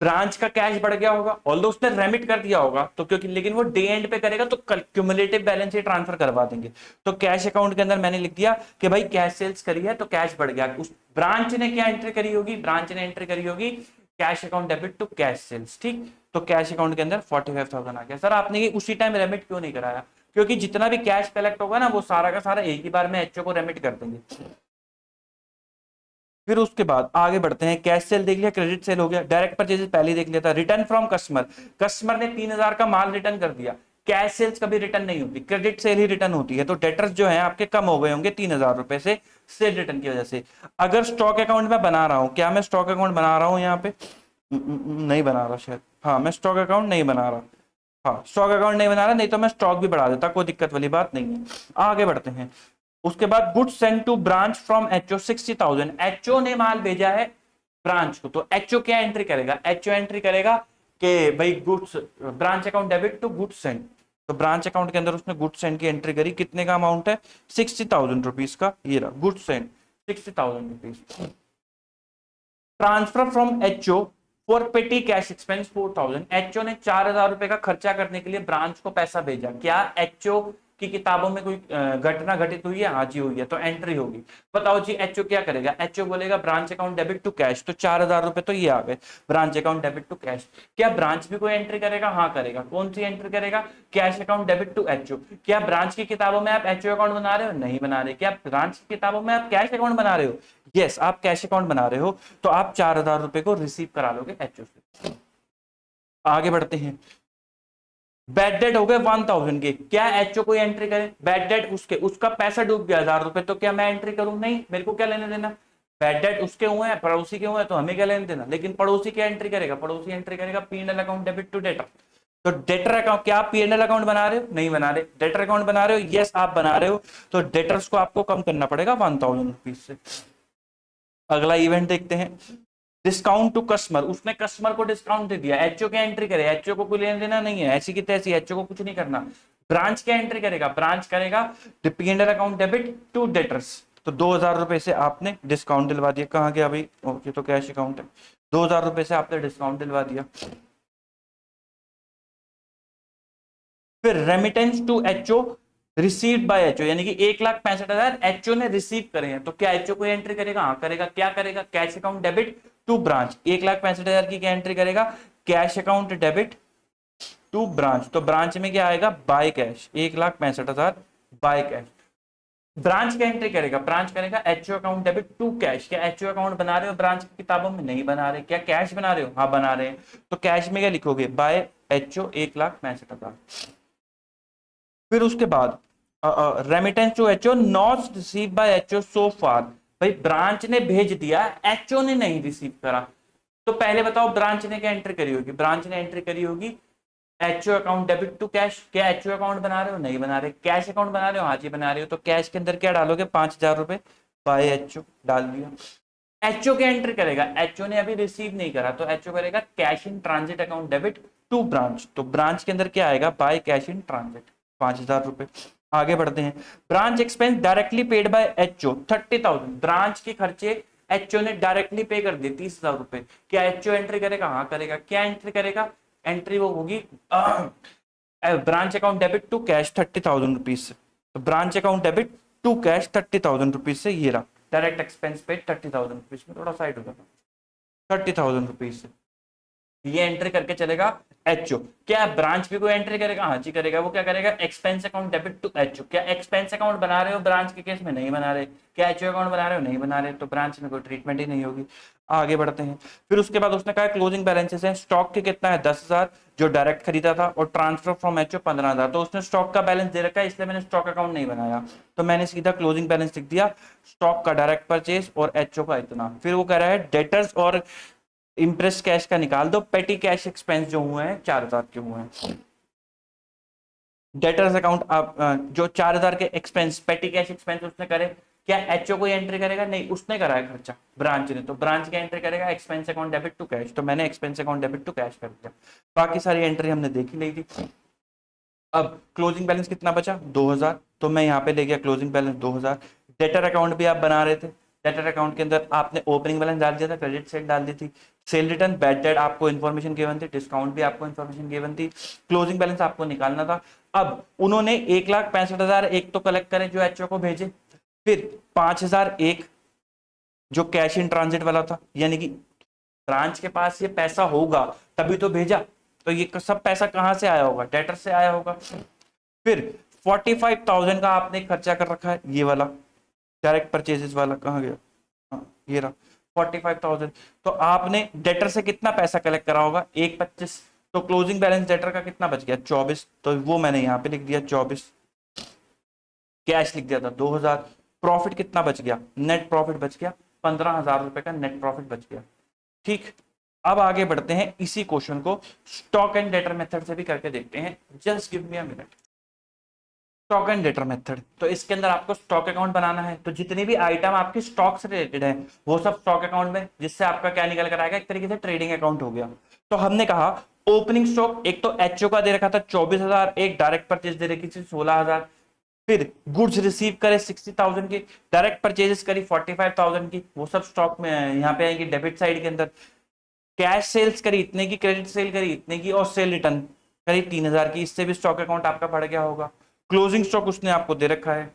ब्रांच का कैश बढ़ गया होगा, ऑल्दो उसने रेमिट कर दिया होगा तो क्योंकि, लेकिन वो डे एंड पे करेगा तो क्यूमुलेटिव बैलेंस ही ट्रांसफर करवा देंगे। तो कैश अकाउंट के अंदर मैंने लिख दिया कि भाई कैश सेल्स करी है तो कैश बढ़ गया। उस ब्रांच ने क्या एंट्री करी होगी, ब्रांच ने एंट्री करी होगी cash account debit to cash sales, ठीक। तो कैश अकाउंट के अंदर 45,000 आ गया। सर आपने ये उसी टाइम रेमिट क्यों नहीं कराया, क्योंकि जितना भी कैश कलेक्ट होगा ना वो सारा का सारा एक ही बार में एचओ को रेमिट कर देंगे। फिर उसके बाद आगे बढ़ते हैं, कैश सेल देख लिया, क्रेडिट सेल हो गया, डायरेक्ट परचेजेस पहले देख लिया था। रिटर्न फ्रॉम कस्टमर, कस्टमर ने 3,000 का माल रिटर्न कर दिया। कैश सेल्स कभी रिटर्न नहीं होती, क्रेडिट सेल ही रिटर्न होती है। तो डेटर्स जो है आपके कम हो गए होंगे 3,000 रुपए से सेल रिटर्न की वजह से। अगर स्टॉक अकाउंट में बना रहा हूं, क्या मैं स्टॉक अकाउंट बना रहा हूं यहाँ पे, नहीं बना रहा शायद, हाँ मैं स्टॉक अकाउंट नहीं बना रहा, हाँ स्टॉक अकाउंट नहीं बना रहा, नहीं तो मैं स्टॉक भी बढ़ा देता, कोई दिक्कत वाली बात नहीं है। आगे बढ़ते हैं। उसके बाद goods send to branch from HO 60,000, HO ने माल भेजा है ब्रांच को, तो एचओ क्या एंट्री करेगा, एचओ एंट्री करेगा कि भाई goods, branch account debit to goods send. तो ब्रांच अकाउंट के अंदर उसने गुड्स सेंड की एंट्री करी, कितने का अमाउंट है 60,000 रुपीज का, ये रहा goods send 60,000 rupees. Transfer from HO for पेटी कैश एक्सपेंस 4000, एचओ ने 4000 रुपए का खर्चा करने के लिए ब्रांच को पैसा भेजा। क्या एचओ की किताबों में कोई घटना घटित हुई है? हाँ जी हुई है, तो एंट्री होगी। बताओ जी एचओ क्या करेगा? एचओ बोलेगा branch account debit to cash, तो 4000 रुपए तो ये आ गए, branch account debit to cash. क्या ब्रांच भी कोई एंट्री करेगा? हाँ करेगा। कौन सी एंट्री करेगा? Cash account debit to HO. क्या ब्रांच की किताबों में आप एचओ अकाउंट बना रहे हो? नहीं बना रहे। क्या ब्रांच की किताबों में आप कैश अकाउंट बना रहे हो? यस, आप कैश अकाउंट बना रहे हो, तो आप 4000 रुपए को रिसीव करा लोगे एचओ से। आगे बढ़ते हैं। बैड डेट हो गए 1000 के, क्या एचओ कोई एंट्री करे? बैड डेट उसका पैसा डूब गया 1000 रुपए, तो क्या मैं एंट्री करूं? नहीं, मेरे को क्या लेने देना। बैड डेट उसके हुए हैं, पड़ोसी के हुए हैं, तो हमें क्या लेने देना। लेकिन पड़ोसी क्या एंट्री करेगा? पड़ोसी एंट्री करेगा PNL account debit to debtor. तो डेटर अकाउंट, क्या आप पीएनएल अकाउंट बना रहे हो? नहीं बना रहे। डेटर अकाउंट बना रहे हो? यस आप बना रहे हो, तो डेटर्स को आपको कम करना पड़ेगा 1000 रुपीज से। अगला इवेंट देखते हैं, डिस्काउंट टू कस्टमर। उसने कस्टमर को डिस्काउंट दे दिया, एचओ क्या एंट्री करे? एचओ को कोई लेना देना नहीं है, ऐसी की तैसी, एचओ को कुछ नहीं करना। ब्रांच क्या एंट्री करेगा? ब्रांच करेगा PNL account debit to debtors. तो 2000 रुपए से आपने डिस्काउंट दिलवा दिया। कहाँ गया भाई? ओके, तो कैश अकाउंट है। 2000 रुपए से आपने डिस्काउंट दिलवा दिया। फिर remittance to HO received by HO, यानी कि 1,65,000 एचओ ने रिसीव करे हैं, तो क्या एचओ कोई एंट्री करेगा? हाँ करेगा। क्या करेगा? Cash account debit to branch. 1,65,000 की क्या एंट्री करेगा? Cash account debit to branch. तो ब्रांच में क्या आएगा? By cash. 1,65,000 by cash. Branch क्या एंट्री करेगा? ब्रांच करेगा HO account debit to cash. क्या एचओ अकाउंट बना रहे हो ब्रांच की किताबों में? नहीं बना रहे। क्या कैश बना रहे हो? हाँ बना रहे हैं। तो कैश में क्या लिखोगे? By HO 1,65,000। फिर उसके बाद remittance to HO not receive by HO so far. भाई ब्रांच ने भेज दिया, एचओ ने नहीं रिसीव करा, तो पहले बताओ ब्रांच ने क्या एंट्री करी होगी? ब्रांच ने एंट्री करी होगी HO account debit to cash. क्या एचओ अकाउंट बना रहे हो? नहीं बना रहे। कैश अकाउंट बना रहे हो? हाँ जी बना रहे हो। तो कैश के अंदर क्या डालोगे? 5000 रुपए बाय एचओ डाल दिया। एचओ क्या एंट्री करेगा? एचओ ने अभी रिसीव नहीं करा, तो एचओ करेगा cash in transit account debit to branch. तो ब्रांच के अंदर क्या आएगा? बाय कैश इन ट्रांजिट 5000 रुपए। आगे बढ़ते हैं, branch expense directly paid by HO 30,000। Branch के खर्चे एचओ ने डायरेक्टली पे कर दिए 30,000 रुपए। क्या एचओ एंट्री करेगा? हाँ करेगा। क्या एंट्री करेगा? एंट्री वो होगी branch account debit to cash 30,000 rupees से। तो branch account debit to cash 30,000 rupees से, ये रहा डायरेक्ट एक्सपेंस पेड 30,000 रुपीज में, थोड़ा साइड हो जाता 30,000 रुपीज से। ये एंट्री करके चलेगा एचओ। क्या ब्रांच भी कोई एंट्री करेगा? हाँ जी करेगा। वो क्या करेगा? Expense account debit to HO. क्या एक्सपेंस अकाउंट बना रहे हो ब्रांच के केस में? नहीं बना रहे। क्या एचओ अकाउंट बना रहे हो? नहीं बना रहे, तो ब्रांच में कोई ट्रीटमेंट ही नहीं होगी। आगे बढ़ते हैं, फिर उसके बाद उसने कहा क्लोजिंग बैलेंसेस हैं। स्टॉक के कितना है? 10,000 जो डायरेक्ट खरीदा था, और ट्रांसफर फ्रॉम एचओ 15,000। तो उसने स्टॉक का बैलेंस दे रखा है, इसलिए मैंने स्टॉक अकाउंट नहीं बनाया, तो मैंने सीधा क्लोजिंग बैलेंस लिख दिया। स्टॉक का डायरेक्ट परचेज और एचओ का इतना। फिर वो कह रहा है डेटर्स और इंप्रेस कैश का निकाल दो। पेटी कैश एक्सपेंस जो हुए हैं 4,000 के हुए हैं। डेटर्स अकाउंट आप जो 4,000 के एक्सपेंस पेटी कैश एक्सपेंस उसने करे, क्या एचओ कोई एंट्री करेगा? नहीं, उसने करा है खर्चा ब्रांच ने, तो ब्रांच क्या एंट्री करेगा? Expense account debit to cash. तो मैंने expense account debit to cash कर दिया। बाकी सारी एंट्री हमने देख ही ली थी। अब क्लोजिंग बैलेंस कितना बचा? 2,000, तो मैं यहाँ पे ले गया क्लोजिंग बैलेंस 2,000। डेटर अकाउंट भी आप बना रहे थे, डेटर अकाउंट के अंदर आपने ओपनिंग बैलेंस डाल दिया था, क्रेडिट साइड डाल दी थी, सेल रिटर्न बैड डेट आपको इन्फॉर्मेशन गिवन थी, डिस्काउंट भी आपको इन्फॉर्मेशन गिवन थी, क्लोजिंग बैलेंस आपको निकालना था। अब उन्होंने 1,65,000 एक तो कलेक्ट करे जो एचओ को भेजे, फिर 5,000 एक जो कैश इन ट्रांजिट वाला था, यानी कि ब्रांच के पास ये पैसा होगा तभी तो भेजा, तो ये सब पैसा कहां से आया होगा? डेटर से आया होगा। फिर 45,000 का आपने खर्चा कर रखा है, ये वाला डायरेक्ट परचेजेस वाला कहाँ गया? हाँ, ये रहा 45,000। तो आपने डेटर से कितना पैसा कलेक्ट करा होगा? 1,25। तो क्लोजिंग बैलेंस डेटर का कितना बच गया? 24। तो वो मैंने यहाँ पे लिख दिया 24। कैश लिख दिया था 2,000। प्रॉफिट कितना बच गया? नेट प्रॉफिट बच गया 15,000 रुपए का नेट प्रॉफिट बच गया। ठीक, अब आगे बढ़ते हैं, इसी क्वेश्चन को स्टॉक एंड डेटर मेथड से भी करके देखते हैं। Just give me a minute. Stock and debtor method, तो इसके अंदर आपको स्टॉक अकाउंट बनाना है, तो जितनी भी आइटम आपकी स्टॉक से रिलेटेड है वो सब स्टॉक अकाउंट में, जिससे आपका क्या निकल कर आएगा? एक तरीके से ट्रेडिंग अकाउंट हो गया। तो हमने कहा ओपनिंग स्टॉक एक तो एचओ का दे रखा था 24,000, एक डायरेक्ट परचेज दे रखी थी 16,000, फिर गुड्स रिसीव करे 60,000 की, डायरेक्ट परचेजेस करी 45,000 की, वो सब स्टॉक में यहाँ पे आएंगे डेबिट साइड के अंदर। कैश सेल्स करी इतने की, क्रेडिट सेल करी इतने की, और सेल रिटर्न करी 3,000 की, इससे भी स्टॉक अकाउंट आपका बढ़ गया होगा। क्लोजिंग स्टॉक उसने आपको दे रखा है।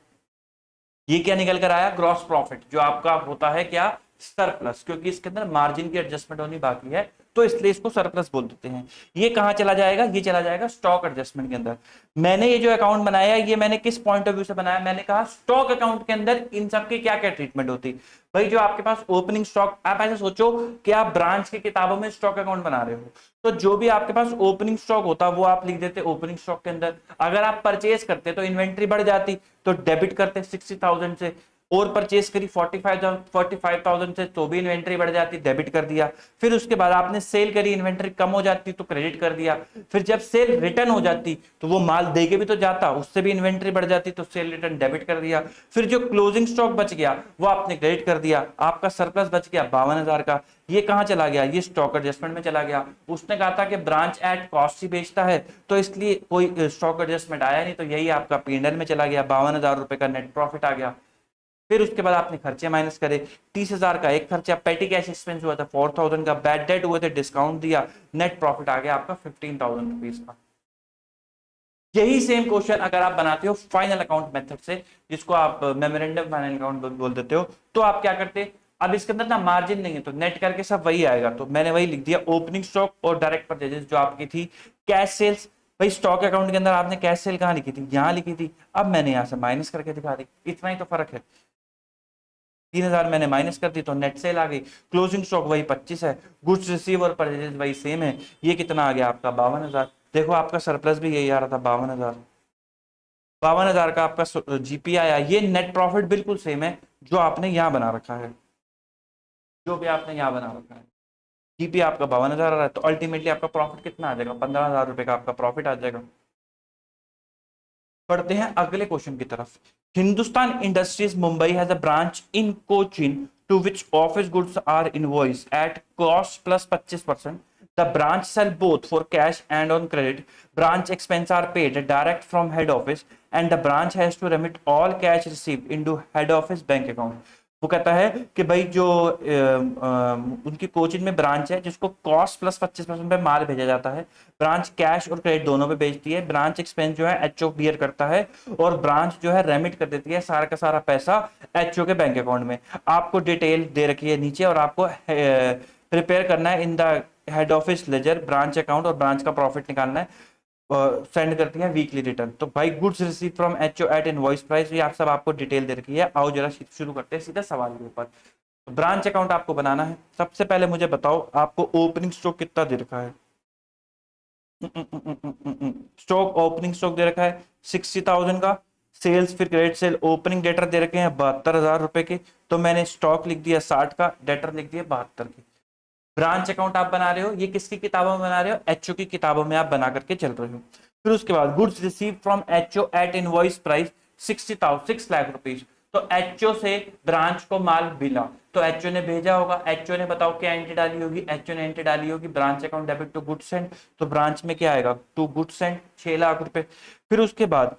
ये क्या निकल कर आया? ग्रॉस प्रॉफिट, जो आपका होता है क्या? सरप्लस, क्योंकि इसके अंदर मार्जिन की एडजस्टमेंट होनी बाकी है, तो इसलिए इसको सरप्लस बोल देते हैं। ये कहां चला जाएगा? ये चला जाएगा स्टॉक एडजस्टमेंट के अंदर। मैंने ये जो अकाउंट बनाया, ये मैंने किस पॉइंट ऑफ व्यू से बनाया? मैंने कहा स्टॉक अकाउंट के अंदर इन सब की क्या क्या ट्रीटमेंट होती। भाई जो आपके पास ओपनिंग स्टॉक, आप ऐसे सोचो कि आप ब्रांच की किताबों में स्टॉक अकाउंट बना रहे हो, तो जो भी आपके पास ओपनिंग स्टॉक होता वो आप लिख देते ओपनिंग स्टॉक के अंदर। अगर आप परचेज करते तो इन्वेंट्री बढ़ जाती, तो डेबिट करते 60,000 से, और परचेस करी 45,000 से, तो भी इन्वेंट्री बढ़ जाती, डेबिट कर दिया। फिर उसके बाद आपने सेल करी, इन्वेंट्री कम हो जाती तो क्रेडिट कर दिया। फिर जब सेल रिटर्न हो जाती तो वो माल दे के भी तो जाता, उससे भी इन्वेंट्री बढ़ जाती, तो सेल रिटर्न डेबिट कर दिया। फिर जो क्लोजिंग स्टॉक बच गया वो आपने क्रेडिट कर दिया, आपका सरप्लस बच गया 52,000 का। ये कहां चला गया? ये स्टॉक एडजस्टमेंट में चला गया। उसने कहा था कि ब्रांच एट कॉस्ट ही बेचता है, तो इसलिए कोई स्टॉक एडजस्टमेंट आया नहीं, तो यही आपका पीएनएल में चला गया, 52,000 रुपए का नेट प्रॉफिट आ गया। फिर उसके बाद आपने खर्चे माइनस करे, 30,000 का एक खर्चा, पेटी कैश एक्सपेंस हुआ था 4,000 का, बैड डेट हुए थे, डिस्काउंट दिया, नेट प्रॉफिट आ गया आपका 15,000 रुपीज का। यही सेम क्वेश्चन अगर आप बनाते हो फाइनल अकाउंट मेथड से, जिसको आप मेमोरेंडम फाइनल अकाउंट बोल देते हो, तो आप क्या करते? अब इसके अंदर ना मार्जिन नहीं है, तो नेट करके सब वही आएगा, तो मैंने वही लिख दिया ओपनिंग स्टॉक और डायरेक्ट परचेजेस जो आपकी थी। कैश सेल्स, भाई स्टॉक अकाउंट के अंदर आपने कैश सेल कहां लिखी थी? यहां लिखी थी, अब मैंने यहां से माइनस करके दिखा दी, इतना ही तो फर्क है। 3,000 मैंने माइनस कर दी तो नेट सेल आ गई। क्लोजिंग स्टॉक वही 25 है, गुड्स रिसीव और परचेज वही सेम है। ये कितना आ गया आपका? 52,000। देखो आपका सरप्लस भी यही आ रहा था, 52,000। 52,000 का आपका जीपी आया। ये नेट प्रॉफिट बिल्कुल सेम है जो आपने यहाँ बना रखा है, जो भी आपने यहाँ बना रखा है। जीपी आपका 52,000 आ रहा है, तो अल्टीमेटली आपका प्रॉफिट कितना आ जाएगा? 15,000 रुपए का आपका प्रॉफिट आ जाएगा। पढ़ते हैं अगले क्वेश्चन की तरफ। Hindustan industries Mumbai has a branch in Cochin to which office goods are invoice at cost plus 25%. The branch sell both for cash and on credit. Branch expense are paid direct from head office and the branch has to remit all cash received into head office bank account. वो कहता है कि भाई जो उनकी कोचिन में branch है जिसको कॉस्ट प्लस 25% पे माल भेजा जाता है, ब्रांच कैश और क्रेडिट दोनों पे बेचती है, ब्रांच एक्सपेंस जो है एचओ बियर करता है, और ब्रांच जो है रेमिट कर देती है सारा का सारा पैसा एचओ के बैंक अकाउंट में। आपको डिटेल दे रखी है नीचे, और आपको प्रिपेयर करना है in the head office ledger branch account, और ब्रांच का प्रॉफिट निकालना है। सेंड करती है वीकली रिटर्न। तो भाई goods receive from HO at invoice price, ये आप सब आपको डिटेल दे रखी है। आओ जरा शुरू करते हैं सीधा सवाल के ऊपर। तो ब्रांच अकाउंट आपको बनाना है। सबसे पहले मुझे बताओ आपको ओपनिंग स्टॉक कितना दे रखा है? स्टॉक ओपनिंग स्टॉक दे रखा है 60,000 का। सेल्स फिर क्रेडिट सेल ओपनिंग डेटर दे रखे हैं 72,000 रुपए के, तो मैंने स्टॉक लिख दिया 60 का, डेटर लिख दिया 72 के। ब्रांच अकाउंट आप बना रहे हो, ये किसकी किताबों में बना रहे हो? एचओ की किताबों में आप बना करके चल रहे हो। फिर उसके बाद goods receive from HO at invoice price 6 lakh rupees, तो एचओ से ब्रांच को माल मिला, तो एचओ ने भेजा होगा। एचओ ने बताओ क्या एंट्री डाली होगी? एचओ ने एंट्री डाली होगी branch account debit to goods send, तो ब्रांच में क्या आएगा? टू गुड्स सेंड 6 लाख रुपए। फिर उसके बाद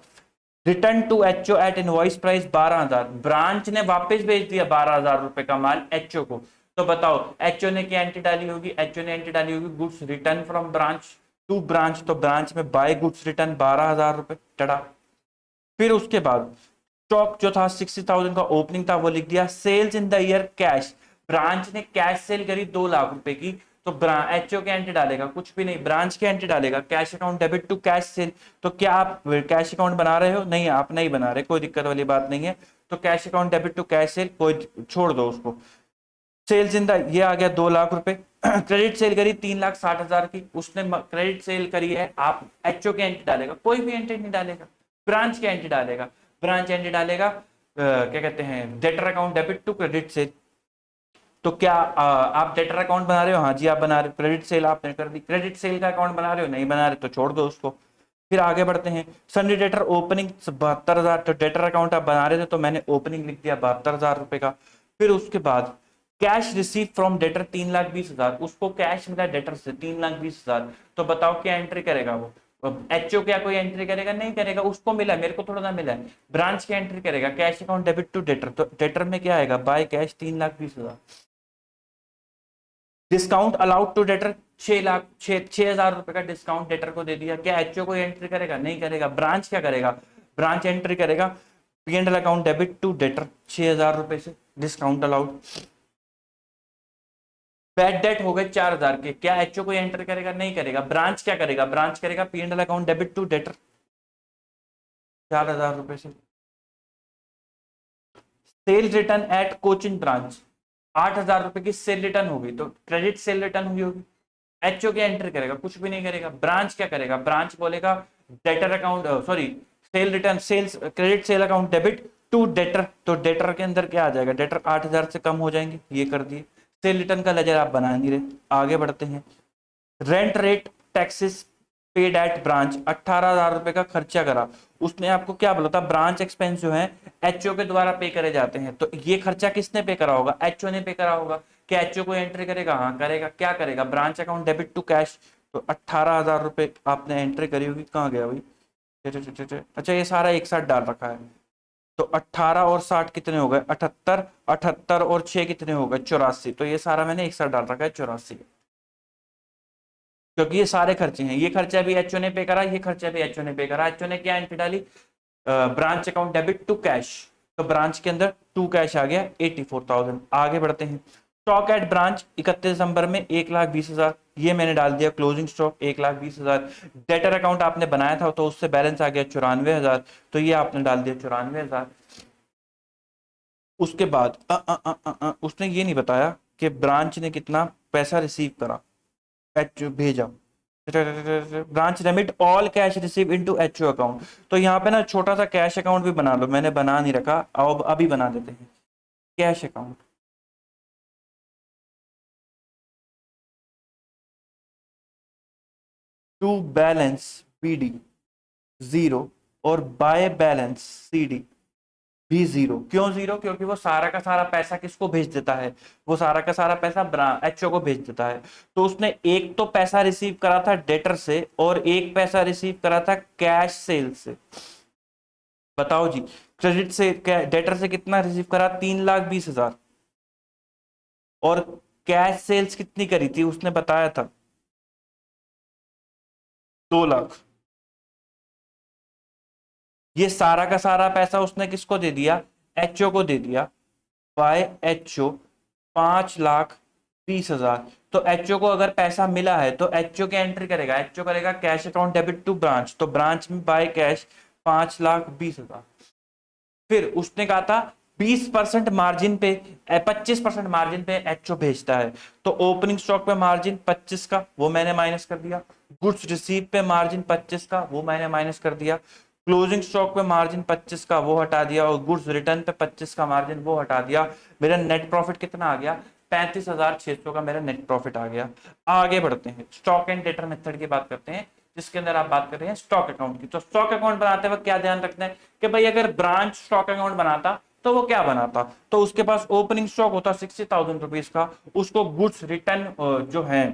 return to HO at invoice price 12,000, branch ने वापस भेज दिया 12,000 रुपए का माल एचओ को। तो बताओ एचओ ने क्या एंट्री डाली होगी? एचओ ने एंट्री डाली होगी goods return from branch to branch, तो ब्रांच में बाय गुड्स रिटर्न 12,000 रुपए टड़ा। फिर उसके बाद स्टॉक जो था 60,000 का ओपनिंग था वो लिख दिया। Sales in the year cash, branch ने कैश सेल करी 2 लाख रुपए की, तो एचओ के एंट्री डालेगा? कुछ भी नहीं, ब्रांच के एंट्री डालेगा। Cash account debit to cash sale, तो क्या आप कैश अकाउंट बना रहे हो? नहीं, आप नहीं बना रहे, कोई दिक्कत वाली बात नहीं है। तो cash account debit to cash sale कोई छोड़ दो उसको। सेल्स इन द, ये आ गया 2 लाख रुपए। क्रेडिट सेल करी 3,60,000 की, उसने क्रेडिट सेल करी है, आप एचओ के एंट्री डालेगा? कोई भी एंट्री नहीं डालेगा, ब्रांच के एंट्री डालेगा। ब्रांच एंट्री डालेगा क्या कहते हैं, debtor account debit to credit sale. तो क्या आप डेटर अकाउंट बना रहे हो? हाँ जी आप बना रहे हो। क्रेडिट सेल आपने कर दी। क्रेडिट सेल का अकाउंट बना रहे हो? नहीं बना रहे, तो छोड़ दो उसको। फिर आगे बढ़ते हैं। सन्नी डेटर ओपनिंग 72,000, तो डेटर अकाउंट आप बना रहे थे, तो मैंने ओपनिंग लिख दिया 72,000 रुपए का। फिर उसके बाद कैश रिसीव फ्रॉम डेटर 3,20,000, उसको कैश मिला डेटर से 3,20,000, तो बताओ क्या एंट्री करेगा वो? एचओ क्या कोई एंट्री करेगा? नहीं करेगा, उसको मिला, मेरे को थोड़ा ना मिला है। ब्रांच की एंट्री करेगा cash account debit to debtor, तो डेटर में क्या आएगा? By cash 3,20,000। Discount allowed to debtor 6,00,000 रुपए का डिस्काउंट डेटर को दे दिया। क्या एचओ को एंट्री करेगा? नहीं करेगा। ब्रांच क्या करेगा? ब्रांच एंट्री करेगा P&L account debit to debtor 6,000 रुपए से डिस्काउंट अलाउड। बैड डेट हो गए 4,000 के। क्या एचओ को एंटर करेगा? नहीं करेगा। ब्रांच क्या करेगा? ब्रांच करेगा P&L account debit to debtor 4,000 रुपए से। Sale return at Cochin branch 8,000 रुपए की सेल रिटर्न होगी, तो क्रेडिट सेल रिटर्न हुई होगी। एचओ क्या एंटर करेगा? कुछ भी नहीं करेगा। ब्रांच क्या करेगा? ब्रांच बोलेगा debtor account sorry sale return sales credit sale account debit to debtor, तो डेटर के अंदर क्या आ जाएगा? डेटर 8,000 से कम हो जाएंगे, ये कर दिए। सेल रिटर्न का लेजर आप बना नहीं रहे। आगे बढ़ते हैं। Rent rate taxes paid at branch 18,000 रुपए का खर्चा करा। उसने आपको क्या बोला था? ब्रांच एक्सपेंस जो है एचओ के द्वारा पे करे जाते हैं, तो ये खर्चा किसने पे करा होगा? एचओ ने पे करा होगा। क्या एचओ को एंट्री करेगा? हाँ करेगा। क्या करेगा? Branch account debit to cash, तो 18,000 रुपए आपने एंट्री करी होगी। कहाँ गया भाई? अच्छा ये सारा एक साथ डाल रखा है, तो 18 और 60 कितने हो गए? 78। 78 और 6 कितने हो गए? 84। तो ये सारा मैंने एक साथ डाल रखा है 84, क्योंकि ये सारे खर्चे हैं। ये खर्चा भी एचओ ने पे करा, ये खर्चा भी एचओ ने पे करा। एचओ ने क्या एंट्री डाली? Branch account debit to cash, तो ब्रांच के अंदर टू कैश आ गया 84,000। आगे बढ़ते हैं। स्टॉक एट ब्रांच 31 दिसंबर में 1,20,000, ये मैंने डाल दिया क्लोजिंग स्टॉक 1,20,000। डेटर अकाउंट आपने बनाया था तो उससे बैलेंस आ गया 94,000, तो ये आपने डाल दिया 94,000। उसके बाद उसने ये नहीं बताया कि ब्रांच ने कितना पैसा रिसीव करा, एच भेजा। Branch remit all cash receive into HO account, तो यहाँ पे ना छोटा सा कैश अकाउंट भी बना लो, मैंने बना नहीं रखा, अब अभी बना देते हैं cash account. To balance BD 0 और बाय बैलेंस सीडी भी 0। क्यों 0? क्योंकि वो सारा का सारा पैसा किसको भेज देता है? वो सारा का सारा पैसा एचओ को भेज देता है। तो उसने एक तो पैसा रिसीव करा था डेटर से और एक पैसा रिसीव करा था कैश सेल से। बताओ जी, क्रेडिट से डेटर से कितना रिसीव करा? 3,20,000। और कैश सेल्स कितनी करी थी? उसने बताया था 2,00,000। ये सारा का सारा पैसा उसने किसको दे दिया? एचओ को दे दिया। By HO 5,20,000। तो एचओ को अगर पैसा मिला है तो एचओ की एंट्री करेगा, एचओ करेगा cash account debit to branch, तो ब्रांच में बाय कैश 5,20,000। फिर उसने कहा था 20% मार्जिन पे 25% मार्जिन पे एचओ भेजता है, तो ओपनिंग स्टॉक पे मार्जिन 25 का वो मैंने माइनस कर दिया। गुड्स रिसीव पे मार्जिन 25 का वो मैंने माइनस कर दिया। क्लोजिंग स्टॉक पे मार्जिन 25 का वो हटा दिया और गुड्स रिटर्न पे 25 का मार्जिन वो हटा दिया। मेरा नेट प्रॉफिट कितना आ गया? 35,600 का मेरा नेट प्रॉफिट आ गया। आगे बढ़ते हैं, स्टॉक एंड डेटर मेथड की बात करते हैं, जिसके अंदर आप बात कर रहे हैं स्टॉक अकाउंट की। तो स्टॉक अकाउंट बनाते वक्त क्या ध्यान रखना है कि भाई अगर ब्रांच स्टॉक अकाउंट बनाता तो वो क्या बनाता? तो उसके पास ओपनिंग स्टॉक होता 60,000 रुपीज का, उसको गुड्स रिटर्न जो है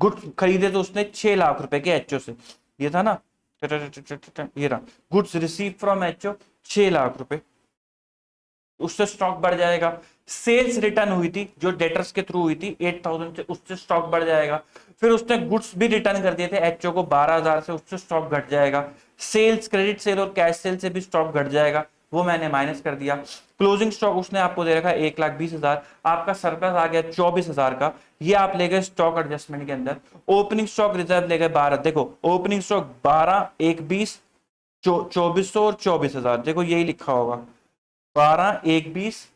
गुड्स खरीदे तो उसने 6,00,000 रुपए के एचओ से, ये था ना, ये रहा गुड्स रिसीव फ्रॉम एचओ 6,00,000 रुपए, उससे स्टॉक बढ़ जाएगा। सेल्स रिटर्न हुई थी जो डेटर्स के थ्रू हुई थी 8,000 से, उससे स्टॉक बढ़ जाएगा। फिर उसने गुड्स भी रिटर्न कर दिए थे एचओ को 12,000 से, उससे स्टॉक घट जाएगा। सेल्स क्रेडिट सेल और कैश सेल से भी स्टॉक घट जाएगा, वो मैंने माइनस कर दिया। क्लोजिंग स्टॉक उसने आपको दे रखा 1,20,000, आपका सरप्लस आ गया 24,000 का, ये आप ले गए स्टॉक एडजस्टमेंट के अंदर। ओपनिंग स्टॉक रिजर्व ले गए 12, देखो ओपनिंग स्टॉक 12, 1,20, 2,400 और 24,000, देखो यही लिखा होगा 12, 1,20,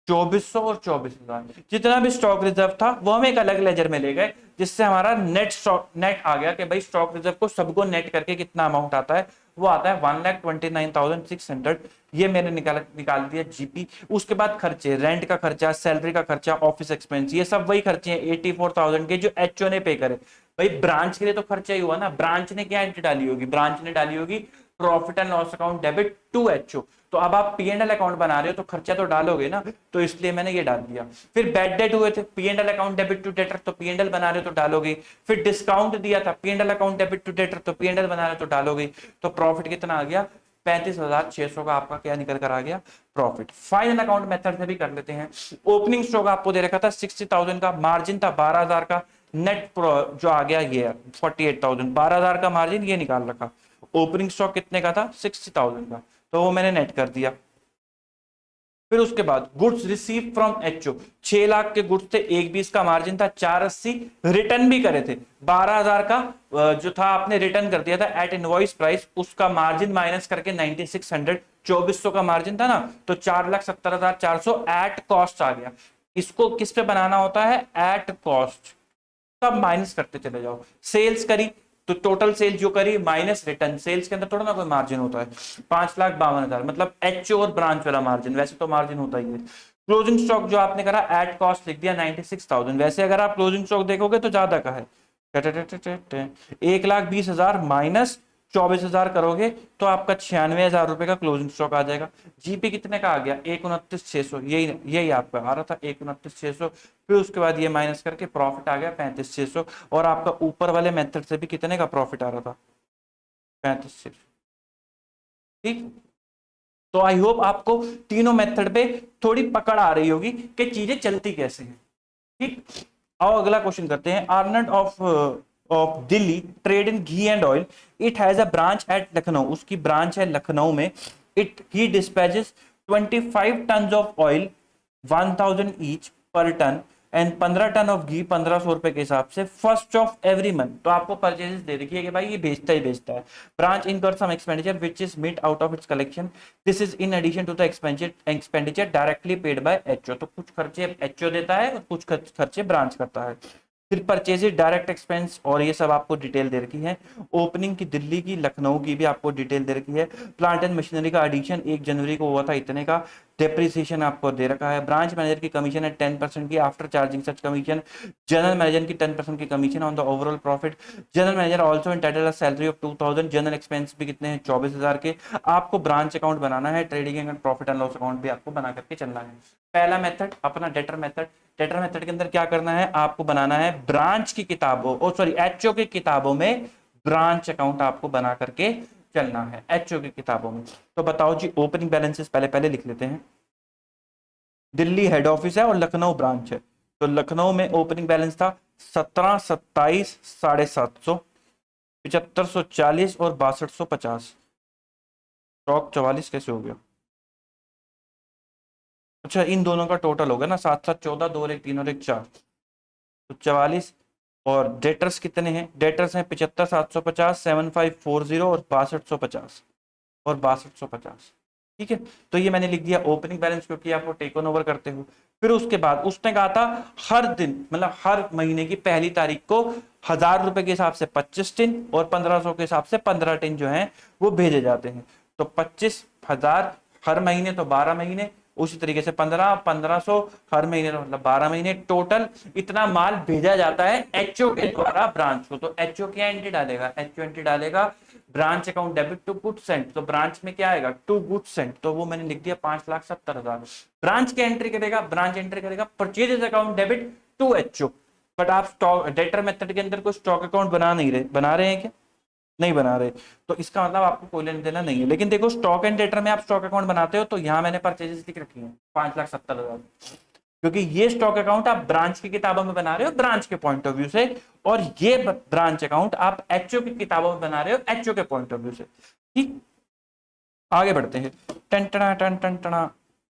2,400 और 24,000। जितना भी स्टॉक रिजर्व था वो हम एक अलग लेजर में ले गए, जिससे हमारा नेट स्टॉक नेट आ गया कि भाई स्टॉक रिजर्व को सबको नेट करके कितना अमाउंट आता है, वो आता है 1,29,600। ये मैंने निकाल दिया जीपी। उसके बाद खर्चे, रेंट का खर्चा, सैलरी का खर्चा, ऑफिस एक्सपेंस, ये सब वही खर्चे हैं 84,000 के जो एचओ ने पे करे। भाई ब्रांच के लिए तो खर्चा ही हुआ ना, ब्रांच ने क्या एंट्री डाली होगी? ब्रांच ने डाली होगी profit and loss account debit to HO. तो अब आप P&L अकाउंट बना रहे हो तो खर्चा तो डालोगे ना, तो इसलिए मैंने ये डाल दिया। फिर बैड डेट हुए थे, P&L account debit to debtor, तो P&L बना रहे हो तो डालोगे। फिर डिस्काउंट दिया था, P&L account debit to debtor, तो P&L बना रहे हो तो डालोगे। तो प्रॉफिट कितना आ गया? 35,600 का आपका क्या निकल कर आ गया, प्रॉफिट। फाइनल अकाउंट मेथड से भी कर लेते हैं। ओपनिंग स्टॉक आपको दे रखा था 60,000 का, मार्जिन था 12,000 का, नेट जो आ गया ये 48,000, 12,000 का मार्जिन ये निकाल रखा। ओपनिंग स्टॉक कितने का था, 60,000 का, तो वो मैंने नेट कर दिया। फिर उसके बाद goods receive from HO, 6 lakh के गुड्स थे, 1,20 का मार्जिन था, 480 रिटर्न भी करे थे, 12,000 का जो था आपने रिटर्न कर दिया था एट इनवॉइस प्राइस, उसका मार्जिन माइनस करके 9600, 2400 का मार्जिन था ना, तो 4,70,400 एट कॉस्ट आ गया। इसको किस पे बनाना होता है, एट कॉस्ट, तब माइनस करते चले जाओ। सेल्स करी तो टोटल सेल जो करी माइनस रिटर्न, सेल्स के अंदर थोड़ा ना कोई मार्जिन होता है, 5,52,000 मतलब एचओ और ब्रांच वाला मार्जिन, वैसे तो मार्जिन होता ही है। क्लोजिंग स्टॉक जो आपने करा एट कॉस्ट लिख दिया 96,000, वैसे अगर आप क्लोजिंग स्टॉक देखोगे तो ज्यादा का है, 1,20,000 माइनस 24,000 करोगे तो आपका 96,000 रुपए का क्लोजिंग स्टॉक आ जाएगा। जीपी कितने का आ गया, 1,29,600, यही यही आपका आ रहा था 1,29,600। फिर उसके बाद ये माइनस करके प्रॉफिट आ गया 35,600, और आपका ऊपर वाले मेथड से भी कितने का प्रॉफिट आ रहा था, 35,600। ठीक, तो आई होप आपको तीनों मेथड पे थोड़ी पकड़ आ रही होगी कि चीजें चलती कैसे हैं। ठीक, आओ अगला क्वेश्चन करते हैं। Arnold of Delhi trade in ghee and oil, it has a branch at Lucknow, उसकी ब्रांच है लखनऊ में। It he dispatches 25 ton of oil 1,000 each per ton and 15 ton of ghee 1,500 रुपए के हिसाब से फर्स्ट ऑफ एवरी मंथ। तो आपको परचेजेस दे रखी है कि भाई ये बेचता ही बेचता है। Branch incur some expenditure which is made out of its collection, this is in addition to the expenditure directly paid by HO. तो कुछ खर्चे एचओ देता है और कुछ खर्चे ब्रांच करता है। फिर परचेजेज, डायरेक्ट एक्सपेंस, और ये सब आपको डिटेल दे रखी है। ओपनिंग की दिल्ली की, लखनऊ की भी आपको डिटेल दे रखी है। प्लांट एंड मशीनरी का एडिशन 1 जनवरी को हुआ था इतने का, डेप्रिसिएशन आपको दे रखा है। ब्रांच मैनेजर की कमीशन है 10% की after charging such commission. General manager की 10% की commission on the overall profit. General manager also entitled salary of 2,000। General expense भी कितने हैं, 24,000 के। आपको ब्रांच अकाउंट बनाना है, trading and profit and loss account भी आपको बना करके चलना है। पहला मेथड अपना डेटर मेथड। डेटर मेथड के अंदर क्या करना है, आपको बनाना है ब्रांच की किताबों, ओ सॉरी एचओ की किताबों में ब्रांच अकाउंट आपको बना करके चलना है, एचओ की किताबों में। तो बताओ जी, ओपनिंग बैलेंसेस पहले पहले लिख लेते हैं। दिल्ली हेड ऑफिस है और लखनऊ ब्रांच है, तो लखनऊ में ओपनिंग बैलेंस था 17, 27, 750, 7540 और 6250। स्टॉक 44 कैसे हो गया, अच्छा इन दोनों का टोटल हो गया ना, 7, 7, 14, 2 और 1 3 और 1 4, तो 44। और डेटर्स कितने हैं, डेटर्स हैं 75,750, 7540 और 6250 और 6250। ठीक है, तो ये मैंने लिख दिया ओपनिंग बैलेंस, क्योंकि आप वो टेक ओवर करते हो। फिर उसके बाद उसने कहा था हर दिन मतलब हर महीने की पहली तारीख को 1,000 रुपए के हिसाब से 25 टिन और 1,500 के हिसाब से 15 टिन जो है वो भेजे जाते हैं। तो 25,000 हर महीने, तो 12 महीने, उसी तरीके से 15, 1,500 हर महीने, मतलब 12 महीने, टोटल इतना माल भेजा जाता है एचओ के द्वारा ब्रांच को। तो एचओ क्या एंट्री डालेगा, एचओ एंट्री डालेगा branch account debit to goods sent, तो ब्रांच में क्या आएगा, टू गुड्स सेंट, तो वो मैंने लिख दिया 5,70,000। ब्रांच क्या एंट्री करेगा, ब्रांच एंट्री करेगा purchases account debit to HO. But आप स्टॉक डेटर मेथड के अंदर कोई स्टॉक अकाउंट बना नहीं रहे, बना रहे हैं क्या, नहीं बना रहे, तो इसका मतलब आपको कोई लेना देना नहीं है। लेकिन देखो स्टॉक एंड डेटर में आप स्टॉक अकाउंट बनाते हो, तो यहां मैंने परचेजेस लिख रखी है 5,70,000, क्योंकि ये स्टॉक अकाउंट आप ब्रांच की किताबों में बना रहे हो ब्रांच के पॉइंट ऑफ व्यू से, और ये ब्रांच अकाउंट आप एचओ की किताबों में बना रहे हो एचओ के पॉइंट ऑफ व्यू से। ठीक, आगे बढ़ते हैं। टन टना टन टन टना।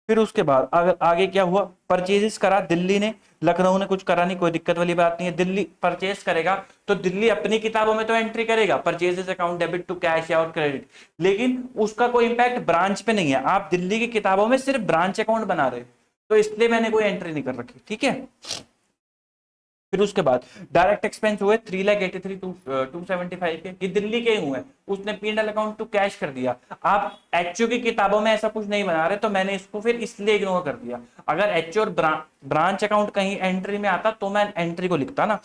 फिर उसके बाद अगर आगे क्या हुआ, परचेजेस करा दिल्ली ने, लखनऊ ने कुछ करा नहीं, कोई दिक्कत वाली बात नहीं है। दिल्ली परचेज करेगा तो दिल्ली अपनी किताबों में तो एंट्री करेगा purchases account debit to cash और क्रेडिट, लेकिन उसका कोई इंपैक्ट ब्रांच पे नहीं है। आप दिल्ली की किताबों में सिर्फ ब्रांच अकाउंट बना रहे हो, तो इसलिए मैंने कोई एंट्री नहीं कर रखी। ठीक है, फिर उसके बाद डायरेक्ट एक्सपेंस हुए 3,83,275 के, ये दिल्ली के ही हुए, उसने पी&एल अकाउंट टू कैश कर दिया। आप एचओ की किताबों में ऐसा कुछ नहीं बना रहे, तो मैंने इसको फिर इसलिए इग्नोर कर दिया। अगर एचओ और ब्रांच अकाउंट कहीं एंट्री में आता तो मैं एंट्री को लिखता ना।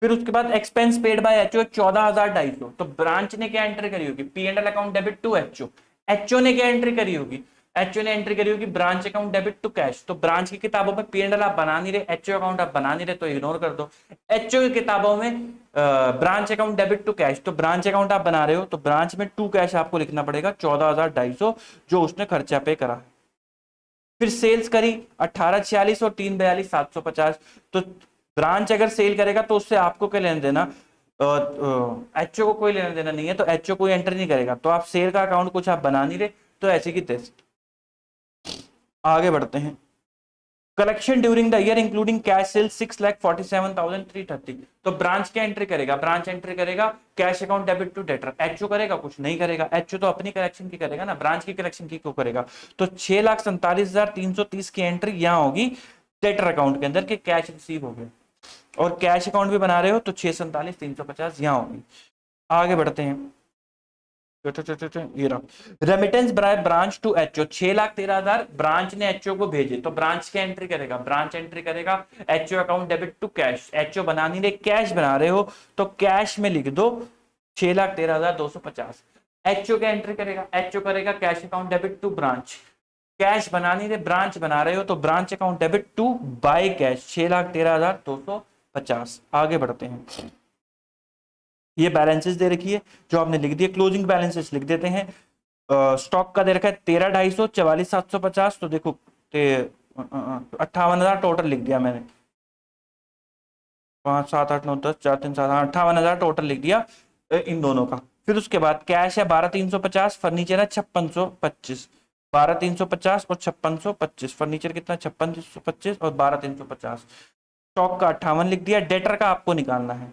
फिर उसके बाद एक्सपेंस पेड बाय एचओ 14,250, तो ब्रांच ने क्या एंट्री करी होगी, P and L account debit to HO. HO ने क्या एंट्री करी होगी, एचओ ने एंट्री करी होगी branch account debit to cash, तो ब्रांच की किताबों में पी&एल आप बना नहीं रहे, एचओ अकाउंट आप बना नहीं रहे, तो इग्नोर कर दो। एचओ की किताबों में branch account debit to cash, तो ब्रांच अकाउंट आप बना रहे हो तो ब्रांच में टू कैश आपको लिखना पड़ेगा 14,250 जो उसने खर्चा पे करा है। फिर सेल्स करी 1846 और 342 750, तो ब्रांच अगर सेल करेगा तो उससे आपको क्या लेना देना, एचओ को कोई लेना देना नहीं है, तो एचओ कोई एंटर नहीं करेगा, तो आप सेल का अकाउंट कुछ आप बना नहीं रहे, तो ऐसे की तैसे। आगे बढ़ते हैं। Collection during the year including cash sale 6,47,330, तो ब्रांच क्या एंट्री करेगा, ब्रांच एंट्री करेगा cash account debit to debtor, HO करेगा कुछ नहीं करेगा, एचओ तो अपनी कलेक्शन की करेगा ना, ब्रांच की कलेक्शन की क्यों करेगा, तो 6,47,330 की एंट्री यहां होगी डेटर अकाउंट के अंदर कि कैश रिसीव हो गया, और कैश अकाउंट भी बना रहे हो तो 6,47,350 यहां होगी। आगे बढ़ते हैं। ये रहा remittance by branch to HO 6,13,000 branch ने एचओ को भेजे, तो ब्रांच क्या एंट्री करेगा, ब्रांच एंट्री करेगा HO account debit to cash, HO बना नहीं रहे कैश बना रहे हो तो कैश में लिख दो 6,13,250। एचओ क्या एंट्री करेगा, एचओ करेगा cash account debit to branch, cash बना नहीं रहे ब्रांच बना रहे हो तो branch account debit to by cash 6,13,250। आगे बढ़ते हैं। ये बैलेंसेस दे रखी है जो आपने लिख दिए, क्लोजिंग बैलेंसेस लिख देते हैं। स्टॉक का दे रखा है 13,250, 44,750, तो देखो 58,000 टोटल लिख दिया मैंने, 5 7 8 9 10 4 3 7 58,000 टोटल लिख दिया इन दोनों का। फिर उसके बाद कैश है 12,350, फर्नीचर है 5,625, 12,350 और 5,625, फर्नीचर कितना 5,625 और 12,350, स्टॉक का 58 लिख दिया। डेटर का आपको निकालना है,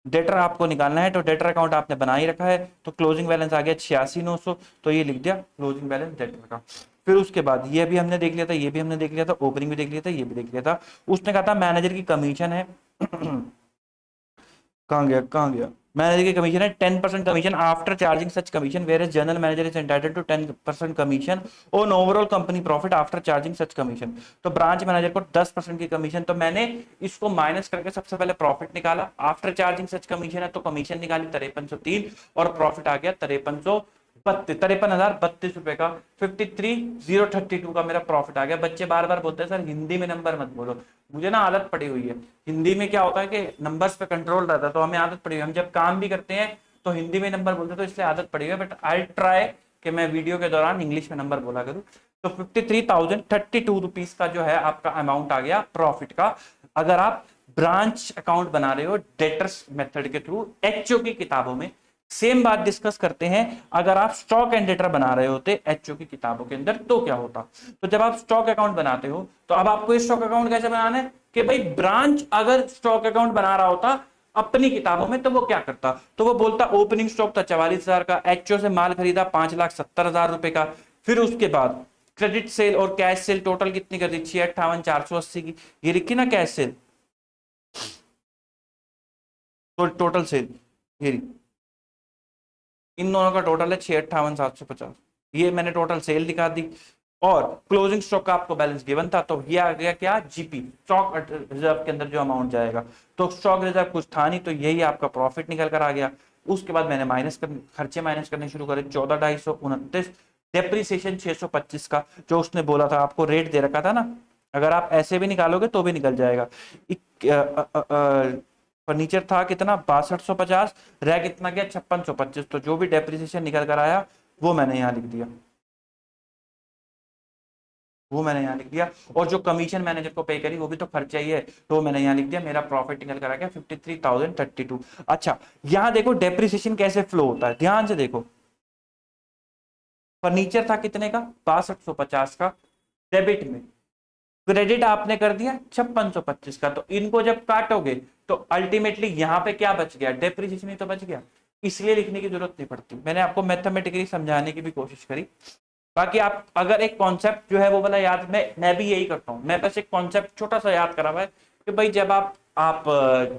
डेटर आपको निकालना है, तो डेटर अकाउंट आपने बना ही रखा है, तो क्लोजिंग बैलेंस आ गया 86,900, तो ये लिख दिया क्लोजिंग बैलेंस डेटर का। फिर उसके बाद ये भी हमने देख लिया था, ये भी हमने देख लिया था, ओपनिंग भी देख लिया था, ये भी देख लिया था। उसने कहा था मैनेजर की कमीशन है कहाँ गया मैनेजर की कमीशन है 10% commission after charging such commission, whereas general manager is entitled to 10% commission on overall company profit after charging such commission, तो ब्रांच मैनेजर को 10% की कमीशन, तो मैंने इसको माइनस करके सबसे पहले प्रॉफिट निकाला, आफ्टर चार्जिंग सच कमीशन है तो कमीशन निकाली 5303 और प्रॉफिट आ गया 53,032 रुपए का, 53,032 का मेरा प्रॉफिट आ गया। बच्चे बार बार बोलते हैं सर हिंदी में नंबर मत बोलो, मुझे ना आदत पड़ी हुई है, हिंदी में क्या होता है कि नंबर्स पे कंट्रोल रहता है, तो हमें आदत पड़ी हुई है, हम जब काम भी करते हैं तो हिंदी में नंबर बोलते हैं, तो इसलिए आदत पड़ी हुई है, बट आई ट्राई कि मैं वीडियो के दौरान इंग्लिश में नंबर बोला करूँ। तो 53,032 रुपीज का जो है आपका अमाउंट आ गया प्रॉफिट का, अगर आप ब्रांच अकाउंट बना रहे हो डेटर्स मेथड के थ्रू एचओ की किताबों में। सेम बात डिस्कस करते हैं अगर आप स्टॉक एंड डेटर बना रहे होते एचओ की किताबों के अंदर तो क्या होता। तो जब आप स्टॉक अकाउंट बनाते हो तो अब आपको स्टॉक अकाउंट कैसे बनाना है कि भाई ब्रांच अगर स्टॉक अकाउंट बना रहा होता अपनी किताबों में तो वो क्या करता, तो वो बोलता ओपनिंग स्टॉक था 44,000 का, एचओ से माल खरीदा 5,70,000 रुपए का, फिर उसके बाद क्रेडिट सेल और कैश सेल टोटल कितनी कर दी 658,480 की, ये लिखी ना कैश सेल तो टोटल सेल ये इन दोनों का टोटल है 658,750, ये मैंने टोटल सेल दिखा दी, और क्लोजिंग स्टॉक का आपको बैलेंस गिवन था तो ये आ गया क्या जीपी स्टॉक रिजर्व के अंदर जो अमाउंट जाएगा, तो स्टॉक रिजर्व कुछ था नहीं तो यही आपका प्रॉफिट निकल कर आ गया। उसके बाद मैंने खर्चे माइनस करने शुरू करे 14,229, डेप्रिसिएशन 625 का जो उसने बोला था आपको रेट दे रखा था ना, अगर आप ऐसे भी निकालोगे तो भी निकल जाएगा। फर्नीचर था कितना 6250, रह कितना गया 5625, तो जो भी डेप्रिसिएशन निकल कर आया वो मैंने यहाँ लिख दिया, वो मैंने यहाँ लिख दिया, और जो कमीशन मैनेजर को पे करी वो भी तो खर्चा ही है तो मैंने यहाँ लिख दिया, मेरा प्रॉफिट निकल कर आ गया 53,032। अच्छा यहाँ देखो डेप्रिसिएशन कैसे फ्लो होता है, ध्यान से देखो, फर्नीचर था कितने का 6250 का डेबिट में, क्रेडिट आपने कर दिया 5625 का, तो इनको जब काटोगे तो अल्टीमेटली यहाँ पे क्या बच गया, डेप्रिसिएशन ही तो बच गया, इसलिए लिखने की जरूरत नहीं पड़ती। मैंने आपको मैथमेटिकली समझाने की भी कोशिश करी, बाकी आप अगर एक कॉन्सेप्ट जो है वो वाला याद, मैं भी यही करता हूँ, मैं बस एक कॉन्सेप्ट छोटा सा याद करा हुआ है कि भाई जब आप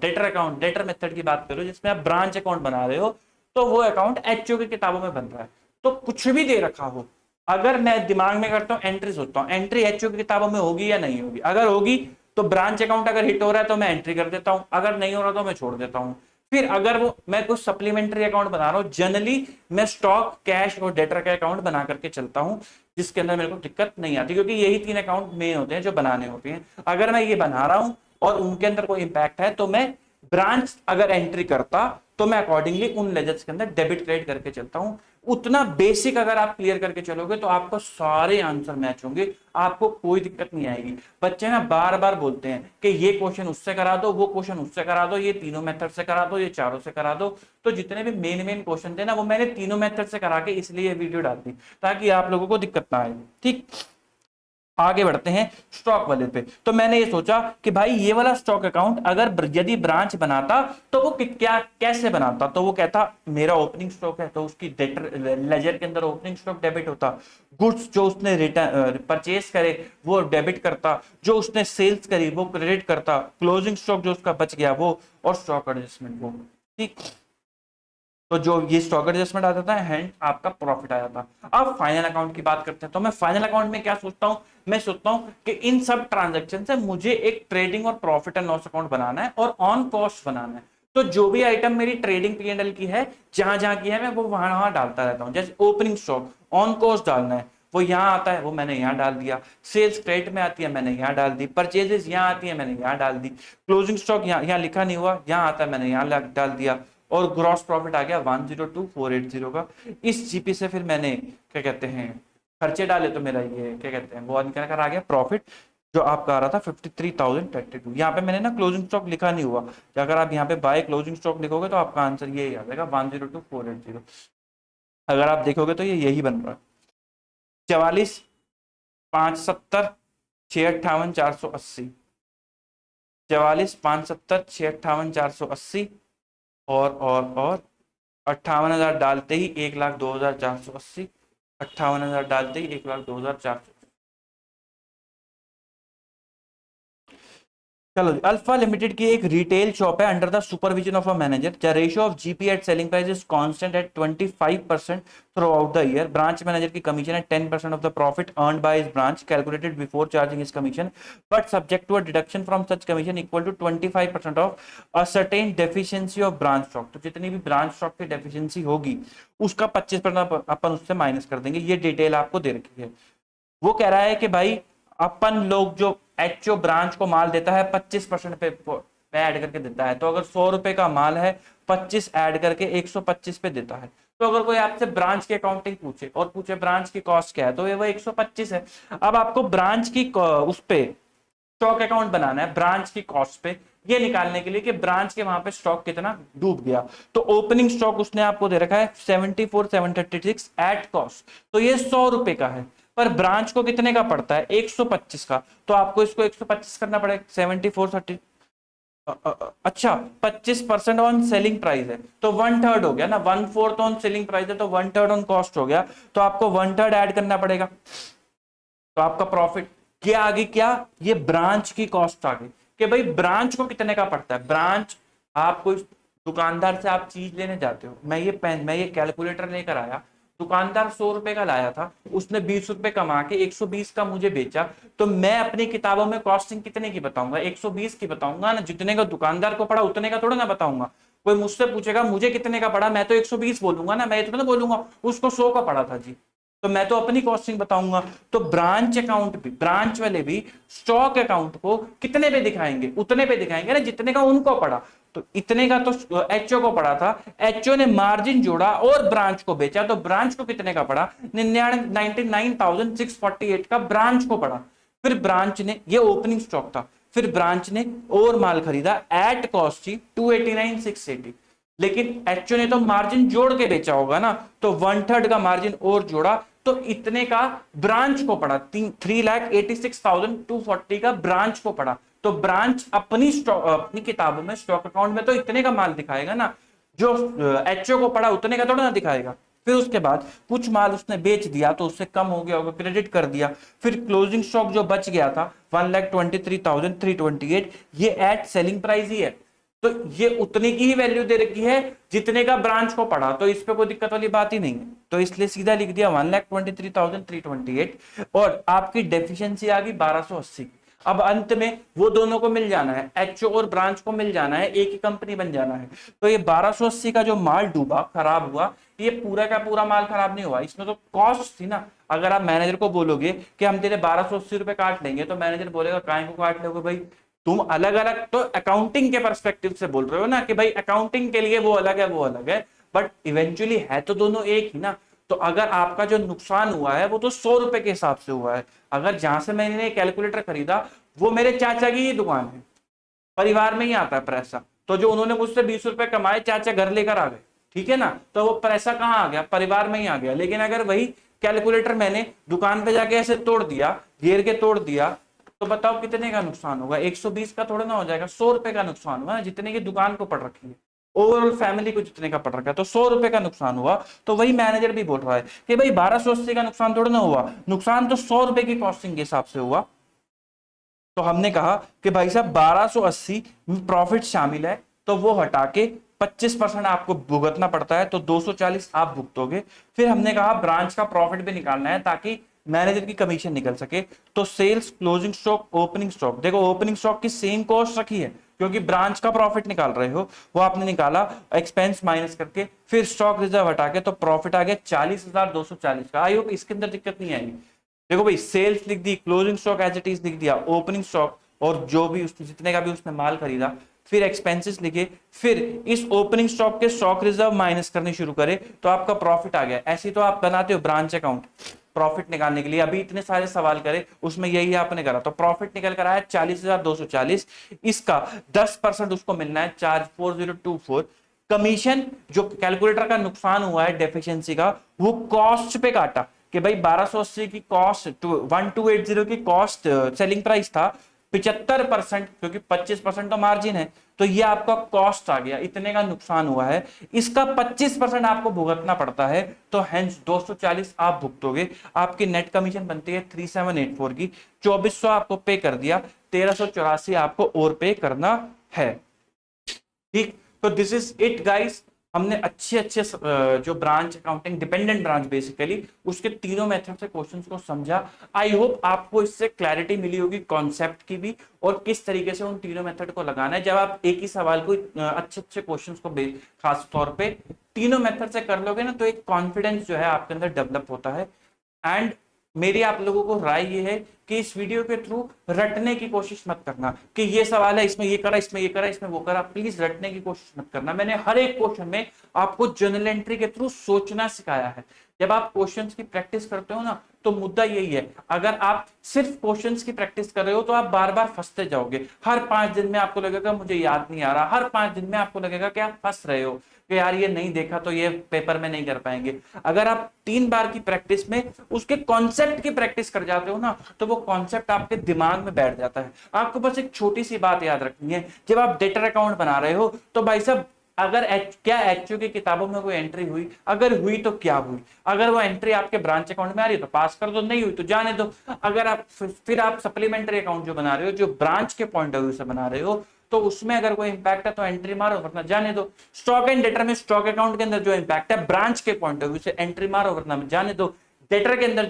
डेटर अकाउंट डेटर मेथड की बात करो जिसमें आप ब्रांच अकाउंट बना रहे हो तो वो अकाउंट एचओ की किताबों में बन रहा है, तो कुछ भी दे रखा हो, अगर मैं दिमाग में करता हूँ एंट्री सोचता हूँ एंट्री एचओ की किताबों में होगी या नहीं होगी, अगर होगी तो ब्रांच अकाउंट अगर हिट हो रहा है तो मैं एंट्री कर देता हूं, अगर नहीं हो रहा तो मैं छोड़ देता हूं। फिर अगर वो मैं कुछ सप्लीमेंट्री अकाउंट बना रहा हूं, जनरली मैं स्टॉक कैश और डेटर का अकाउंट बना करके चलता हूं जिसके अंदर मेरे को दिक्कत नहीं आती, क्योंकि यही 3 अकाउंट मेन होते हैं जो बनाने होते हैं। अगर मैं ये बना रहा हूं और उनके अंदर कोई इंपैक्ट है तो मैं ब्रांच अगर एंट्री करता तो मैं अकॉर्डिंगली उन लेजर्स के अंदर डेबिट क्रेडिट करके चलता हूं। उतना बेसिक अगर आप क्लियर करके चलोगे तो आपको सारे आंसर मैच होंगे, आपको कोई दिक्कत नहीं आएगी। बच्चे ना बार बार बोलते हैं कि ये क्वेश्चन उससे करा दो, वो क्वेश्चन उससे करा दो, ये तीनों मेथड से करा दो, ये चारों से करा दो। तो जितने भी मेन क्वेश्चन थे ना वो मैंने तीनों मेथड से करा के इसलिए ये वीडियो डाल दी ताकि आप लोगों को दिक्कत ना आए। ठीक, आगे बढ़ते हैं स्टॉक वाले पे। तो मैंने ये सोचा कि भाई ये वाला स्टॉक अकाउंट अगर यदि ब्रांच बनाता तो वो क्या कैसे बनाता। तो वो कहता मेरा ओपनिंग स्टॉक है तो उसकी लेजर के अंदर ओपनिंग स्टॉक डेबिट होता, गुड्स जो उसने रिटर्न परचेज करे वो डेबिट करता, जो उसने सेल्स करी वो क्रेडिट करता, क्लोजिंग स्टॉक जो उसका बच गया वो, और स्टॉक एडजस्टमेंट वो। ठीक, तो जो ये स्टॉक एडजस्टमेंट आता था एंड आपका प्रॉफिट आया था। अब फाइनल अकाउंट की बात करते हैं। तो मैं फाइनल अकाउंट में क्या सोचता हूं, मैं सोचता हूं कि इन सब ट्रांजैक्शन से मुझे एक ट्रेडिंग और प्रॉफिट एंड लॉस अकाउंट बनाना है और ऑन कॉस्ट बनाना है। तो जो भी आइटम मेरी ट्रेडिंग P&L की है जहां जहां की है मैं वो वहां वहां डालता रहता हूं। जैसे ओपनिंग स्टॉक ऑन कॉस्ट डालना है, वो यहाँ आता है वो मैंने यहाँ डाल दिया। सेल्स क्रेडिट में आती है मैंने यहाँ डाल दी, परचेजेस यहाँ आती है मैंने यहाँ डाल दी, क्लोजिंग स्टॉक यहाँ लिखा नहीं हुआ यहाँ आता है मैंने यहाँ डाल दिया, और ग्रॉस प्रॉफिट आ गया 102,480 का। इस जीपी से फिर मैंने क्या कहते हैं खर्चे डाले तो मेरा ये क्या कहते हैं वो निकल कर आ गया प्रॉफिट, जो आपका आ रहा था 53,032। यहाँ पे मैंने ना क्लोजिंग स्टॉक लिखा नहीं हुआ, अगर आप यहाँ पे बाय क्लोजिंग स्टॉक लिखोगे तो आपका आंसर यही आ जाएगा 102,480। अगर आप देखोगे तो ये यही बन रहा है 44,570,658,480, 44,570,658,480 और 58,000 डालते ही 1,02,480, 58,000 डालते ही 1,02,480। चलो, अल्फा लिमिटेड की एक रिटेल शॉप है under the supervision of a manager. The ratio of GP at selling price is constant at 25% throughout the year. Branch manager की कमीशन है 10% of the profit earned by his branch calculated before charging his commission, but subject to a deduction from such commission equal to 25% of a certain deficiency of branch stock. तो जितनी भी branch stock की deficiency होगी उसका 25% अपन उससे minus कर देंगे। ये डिटेल आपको दे रखी है। वो कह रहा है कि भाई अपन लोग जो एचओ ब्रांच को माल देता है 25% पे ऐड करके देता है। तो अगर 100 रुपए का माल है 25 ऐड करके 125 पे देता है। तो अगर कोई आपसे ब्रांच की अकाउंटिंग पूछे और पूछे ब्रांच की कॉस्ट क्या है तो ये वो 125 है। अब आपको ब्रांच की उस पे स्टॉक अकाउंट बनाना है ब्रांच की कॉस्ट पे, ये निकालने के लिए कि ब्रांच के वहां पे स्टॉक कितना डूब गया। तो ओपनिंग स्टॉक उसने आपको दे रखा है 74,736 एट कॉस्ट, तो ये 100 रुपए का है, पर ब्रांच को कितने का पड़ता है 125 का। तो आपको इसको 125 करना पड़ेगा 7430। अच्छा, 25% ऑन सेलिंग प्राइस है तो 1/3 हो गया ना, 1/4 ऑन सेलिंग प्राइस है तो 1/3 ऑन कॉस्ट हो गया, तो आपको 1/3 ऐड करना पड़ेगा। तो आपका प्रॉफिट क्या आ गई, क्या ये ब्रांच की कॉस्ट आ गई कि भाई ब्रांच को कितने का पड़ता है। ब्रांच आप कोई दुकानदार से आप चीज लेने जाते हो, मैं ये कैलकुलेटर लेकर आया, दुकानदार 100 रुपए का लाया था, उसने 20 रुपए कमा के 120 का मुझे बेचा, तो मैं अपनी किताबों में कॉस्टिंग कितने की बताऊंगा 120 की बताऊंगा ना, जितने का दुकानदार को पड़ा उतने का थोड़ा ना बताऊंगा। कोई मुझसे पूछेगा मुझे कितने का पड़ा, मैं तो 120 बोलूंगा ना, मैं तो ना बोलूंगा उसको 100 का पड़ा था जी, तो मैं तो अपनी कॉस्टिंग बताऊंगा। तो ब्रांच अकाउंट भी, ब्रांच वाले भी स्टॉक अकाउंट को कितने पे दिखाएंगे, उतने पे दिखाएंगे ना जितने का उनको पड़ा। तो इतने का तो एचओ को पड़ा था, एचओ ने मार्जिन जोड़ा और ब्रांच को बेचा, तो ब्रांच को कितने का पड़ा 99,648 का ब्रांच को पड़ा। फिर ब्रांच ने, ये ओपनिंग स्टॉक था, फिर ब्रांच ने और माल खरीदा एट कॉस्ट थी 289,680, लेकिन एचओ ने तो मार्जिन जोड़ के बेचा होगा ना, तो 1/3 का मार्जिन और जोड़ा, तो इतने का ब्रांच को पड़ा 3,86,240 का ब्रांच को पड़ा। तो ब्रांच अपनी किताबों में स्टॉक अकाउंट में तो इतने का माल दिखाएगा ना, जो एचओ को पड़ा उतने का थोड़ा ना दिखाएगा। फिर उसके बाद कुछ माल उसने बेच दिया तो उससे कम हो गया होगा, क्रेडिट कर दिया। फिर क्लोजिंग स्टॉक जो बच गया था 1,23,328, ये एट सेलिंग प्राइस ही है, तो ये उतने की ही वैल्यू दे रखी है जितने का ब्रांच को पड़ा, तो इस पे कोई दिक्कत वाली बात ही नहीं है। तो इसलिए सीधा लिख दिया 1,23,328, और आपकी डेफिशिएंसी आ गई 1280। अब अंत में वो दोनों को मिल जाना है, एचओ और ब्रांच को मिल जाना है, एक ही कंपनी बन जाना है। तो ये 1280 का जो माल डूबा, खराब हुआ, ये पूरा का पूरा माल खराब नहीं हुआ, इसमें तो कॉस्ट थी ना। अगर आप मैनेजर को बोलोगे कि हम तेरे 1280 रुपए काट लेंगे, तो मैनेजर बोलेगा काय को काट लोगे भाई, तुम अलग अलग तो अकाउंटिंग के पर्सपेक्टिव से बोल रहे हो ना कि भाई अकाउंटिंग के लिए वो अलग है वो अलग है, बट इवेंचुअली है तो दोनों एक ही ना। तो अगर आपका जो नुकसान हुआ है वो तो 100 रुपए के हिसाब से हुआ है। अगर जहां से मैंने कैलकुलेटर खरीदा वो मेरे चाचा की ही दुकान है, परिवार में ही आता है पैसा, तो जो उन्होंने मुझसे 20 रुपए कमाए चाचा घर लेकर आ गए, ठीक है ना, तो वो पैसा कहाँ आ गया, परिवार में ही आ गया। लेकिन अगर वही कैलकुलेटर मैंने दुकान पे जाके ऐसे तोड़ दिया, घेर के तोड़ दिया, तो बताओ कितने का नुकसान होगा, 120 का थोड़ा ना हो जाएगा, 100 रुपए का नुकसान हुआ, जितने की दुकान को पड़ रखी है, ओवरऑल फैमिली को जितने का पड़ रखा है, तो 100 रुपए का नुकसान हुआ। तो वही मैनेजर भी बोल रहा है कि भाई 1280 का नुकसान थोड़ा ना हुआ, नुकसान तो 100 रुपए की कॉस्टिंग के हिसाब से हुआ। तो हमने कहा कि भाई साहब 1280 प्रॉफिट शामिल है, तो वो हटा के 25% आपको भुगतना पड़ता है, तो 240 आप भुगतोगे। फिर हमने कहा ब्रांच का प्रॉफिट भी निकालना है ताकि मैनेजर की कमीशन निकल सके। तो sales, closing stock, opening stock, देखो ओपनिंग स्टॉक की सेम कॉस्ट रखी है क्योंकि ब्रांच का प्रॉफिट निकाल रहे हो, वो आपने निकाला एक्सपेंस माइनस करके, फिर स्टॉक रिजर्व हटा के, तो प्रॉफिट आ गया 40,240 का। आई होप इसके अंदर दिक्कत नहीं आएगी। देखो भाई सेल्स लिख दी, closing stock as it is लिख दिया, ओपनिंग स्टॉक और जो भी उसने जितने का भी उसने माल खरीदा, फिर एक्सपेंसेस लिखे, फिर इस ओपनिंग स्टॉक के स्टॉक रिजर्व माइनस करने शुरू करे, तो आपका प्रॉफिट आ गया। ऐसे तो आप बनाते हो ब्रांच अकाउंट प्रॉफिट निकालने के लिए, अभी इतने सारे सवाल करे उसमें यही आपने करा, तो प्रॉफिट निकल कर आया 40,240। इसका 10% उसको मिलना है, चार्ज 4024। कमीशन जो कैलकुलेटर का नुकसान हुआ है डेफिशिएंसी का, वो कॉस्ट पे काटा कि भाई 1280 की कॉस्ट, 1280 की कॉस्ट सेलिंग प्राइस था, 75% क्योंकि 25% तो मार्जिन है, तो ये आपका कॉस्ट आ गया, इतने का नुकसान हुआ है, इसका 25% आपको भुगतना पड़ता है, तो हेंस 240 आप भुगतोगे। आपकी नेट कमीशन बनती है 3784 की, 2400 आपको पे कर दिया, 1384 आपको और पे करना है। ठीक, तो दिस इज इट गाइस। हमने अच्छे अच्छे जो branch accounting dependent branch basically उसके तीनों मेथड से क्वेश्चंस को समझा। आई होप आपको इससे क्लैरिटी मिली होगी कॉन्सेप्ट की भी, और किस तरीके से उन तीनों मेथड को लगाना है। जब आप एक ही सवाल को अच्छे अच्छे क्वेश्चंस को खास तौर पे तीनों मेथड से कर लोगे ना, तो एक कॉन्फिडेंस जो है आपके अंदर डेवलप होता है। एंड मेरी आप लोगों को राय ये है कि इस वीडियो के थ्रू रटने की कोशिश मत करना कि ये सवाल है इसमें ये करा, इसमें ये करा, इसमें वो करा। प्लीज रटने की कोशिश मत करना। मैंने हर एक क्वेश्चन में आपको जर्नल एंट्री के थ्रू सोचना सिखाया है। जब आप क्वेश्चंस की प्रैक्टिस करते हो ना, तो मुद्दा यही है, अगर आप सिर्फ क्वेश्चंस की प्रैक्टिस कर रहे हो तो आप बार बार फंसते जाओगे। हर 5 दिन में आपको लगेगा मुझे याद नहीं आ रहा, हर 5 दिन में आपको लगेगा कि आप फंस रहे हो कि यार ये नहीं देखा तो ये पेपर में नहीं कर पाएंगे। अगर आप 3 बार की प्रैक्टिस में उसके कॉन्सेप्ट की प्रैक्टिस कर जाते हो ना, तो वो कॉन्सेप्ट आपके दिमाग में बैठ जाता है। आपको बस एक छोटी सी बात याद रखनी है, जब आप डेटर अकाउंट बना रहे हो तो भाई साहब अगर क्या एचओ की किताबों में कोई एंट्री हुई, अगर हुई तो क्या हुई, अगर वो एंट्री आपके ब्रांच अकाउंट में आ रही है तो पास कर दो, नहीं हुई तो जाने दो। अगर आप फिर आप सप्लीमेंट्री अकाउंट जो बना रहे हो, जो ब्रांच के पॉइंट ऑफ व्यू से बना रहे हो, तो उसमें अगर कोई इंपैक्ट है तो एंट्री मारो वरना जाने दो। स्टॉक एंड डेटर में स्टॉक अकाउंट के अंदर जो इंपैक्ट है ब्रांच के पॉइंट ऑफ व्यू से एंट्री मारो वरना जाने दो। डेटर के अंदर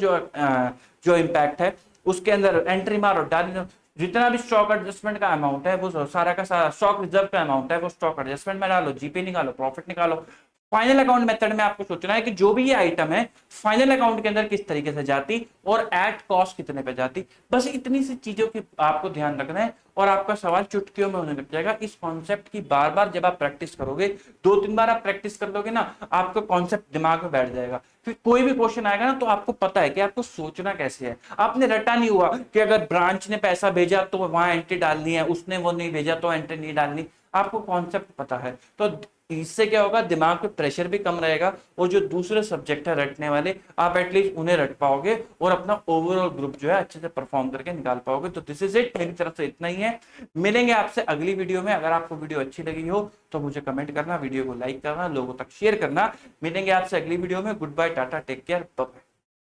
जो इंपैक्ट है उसके अंदर एंट्री मारो डालने दो। जितना भी स्टॉक एडजस्टमेंट का अमाउंट है वो सारा का सारा स्टॉक रिजर्व का अमाउंट है वो स्टॉक एडजस्टमेंट में डालो, जीपी निकालो, प्रॉफिट निकालो। फाइनल अकाउंट मेथड में आपको सोचना है कि जो भी ये आइटम है फाइनल अकाउंट के अंदर किस तरीके से जाती और एट कॉस्ट कितने पे जाती। बस इतनी सी चीजों की आपको ध्यान रखना है और आपका सवाल चुटकियों में होने लग जाएगा। इस कॉन्सेप्ट की बार बार जब आप प्रैक्टिस करोगे, 2-3 बार आप प्रैक्टिस कर लोगे ना, आपका कॉन्सेप्ट दिमाग में बैठ जाएगा। फिर कोई भी क्वेश्चन आएगा ना तो आपको पता है कि आपको सोचना कैसे है। आपने रटा नहीं हुआ कि अगर ब्रांच ने पैसा भेजा तो वहां एंट्री डालनी है, उसने वो नहीं भेजा तो एंट्री नहीं डालनी। आपको कॉन्सेप्ट पता है, तो इससे क्या होगा, दिमाग पे प्रेशर भी कम रहेगा और जो दूसरे सब्जेक्ट है रटने वाले, आप एटलीस्ट उन्हें रट पाओगे और अपना ओवरऑल ग्रुप जो है अच्छे से परफॉर्म करके निकाल पाओगे। तो दिस इज इट, मेरी तरफ से इतना ही है। मिलेंगे आपसे अगली वीडियो में। अगर आपको वीडियो अच्छी लगी हो तो मुझे कमेंट करना, वीडियो को लाइक करना, लोगों तक शेयर करना। मिलेंगे आपसे अगली वीडियो में। Goodbye, tata, take care, bye.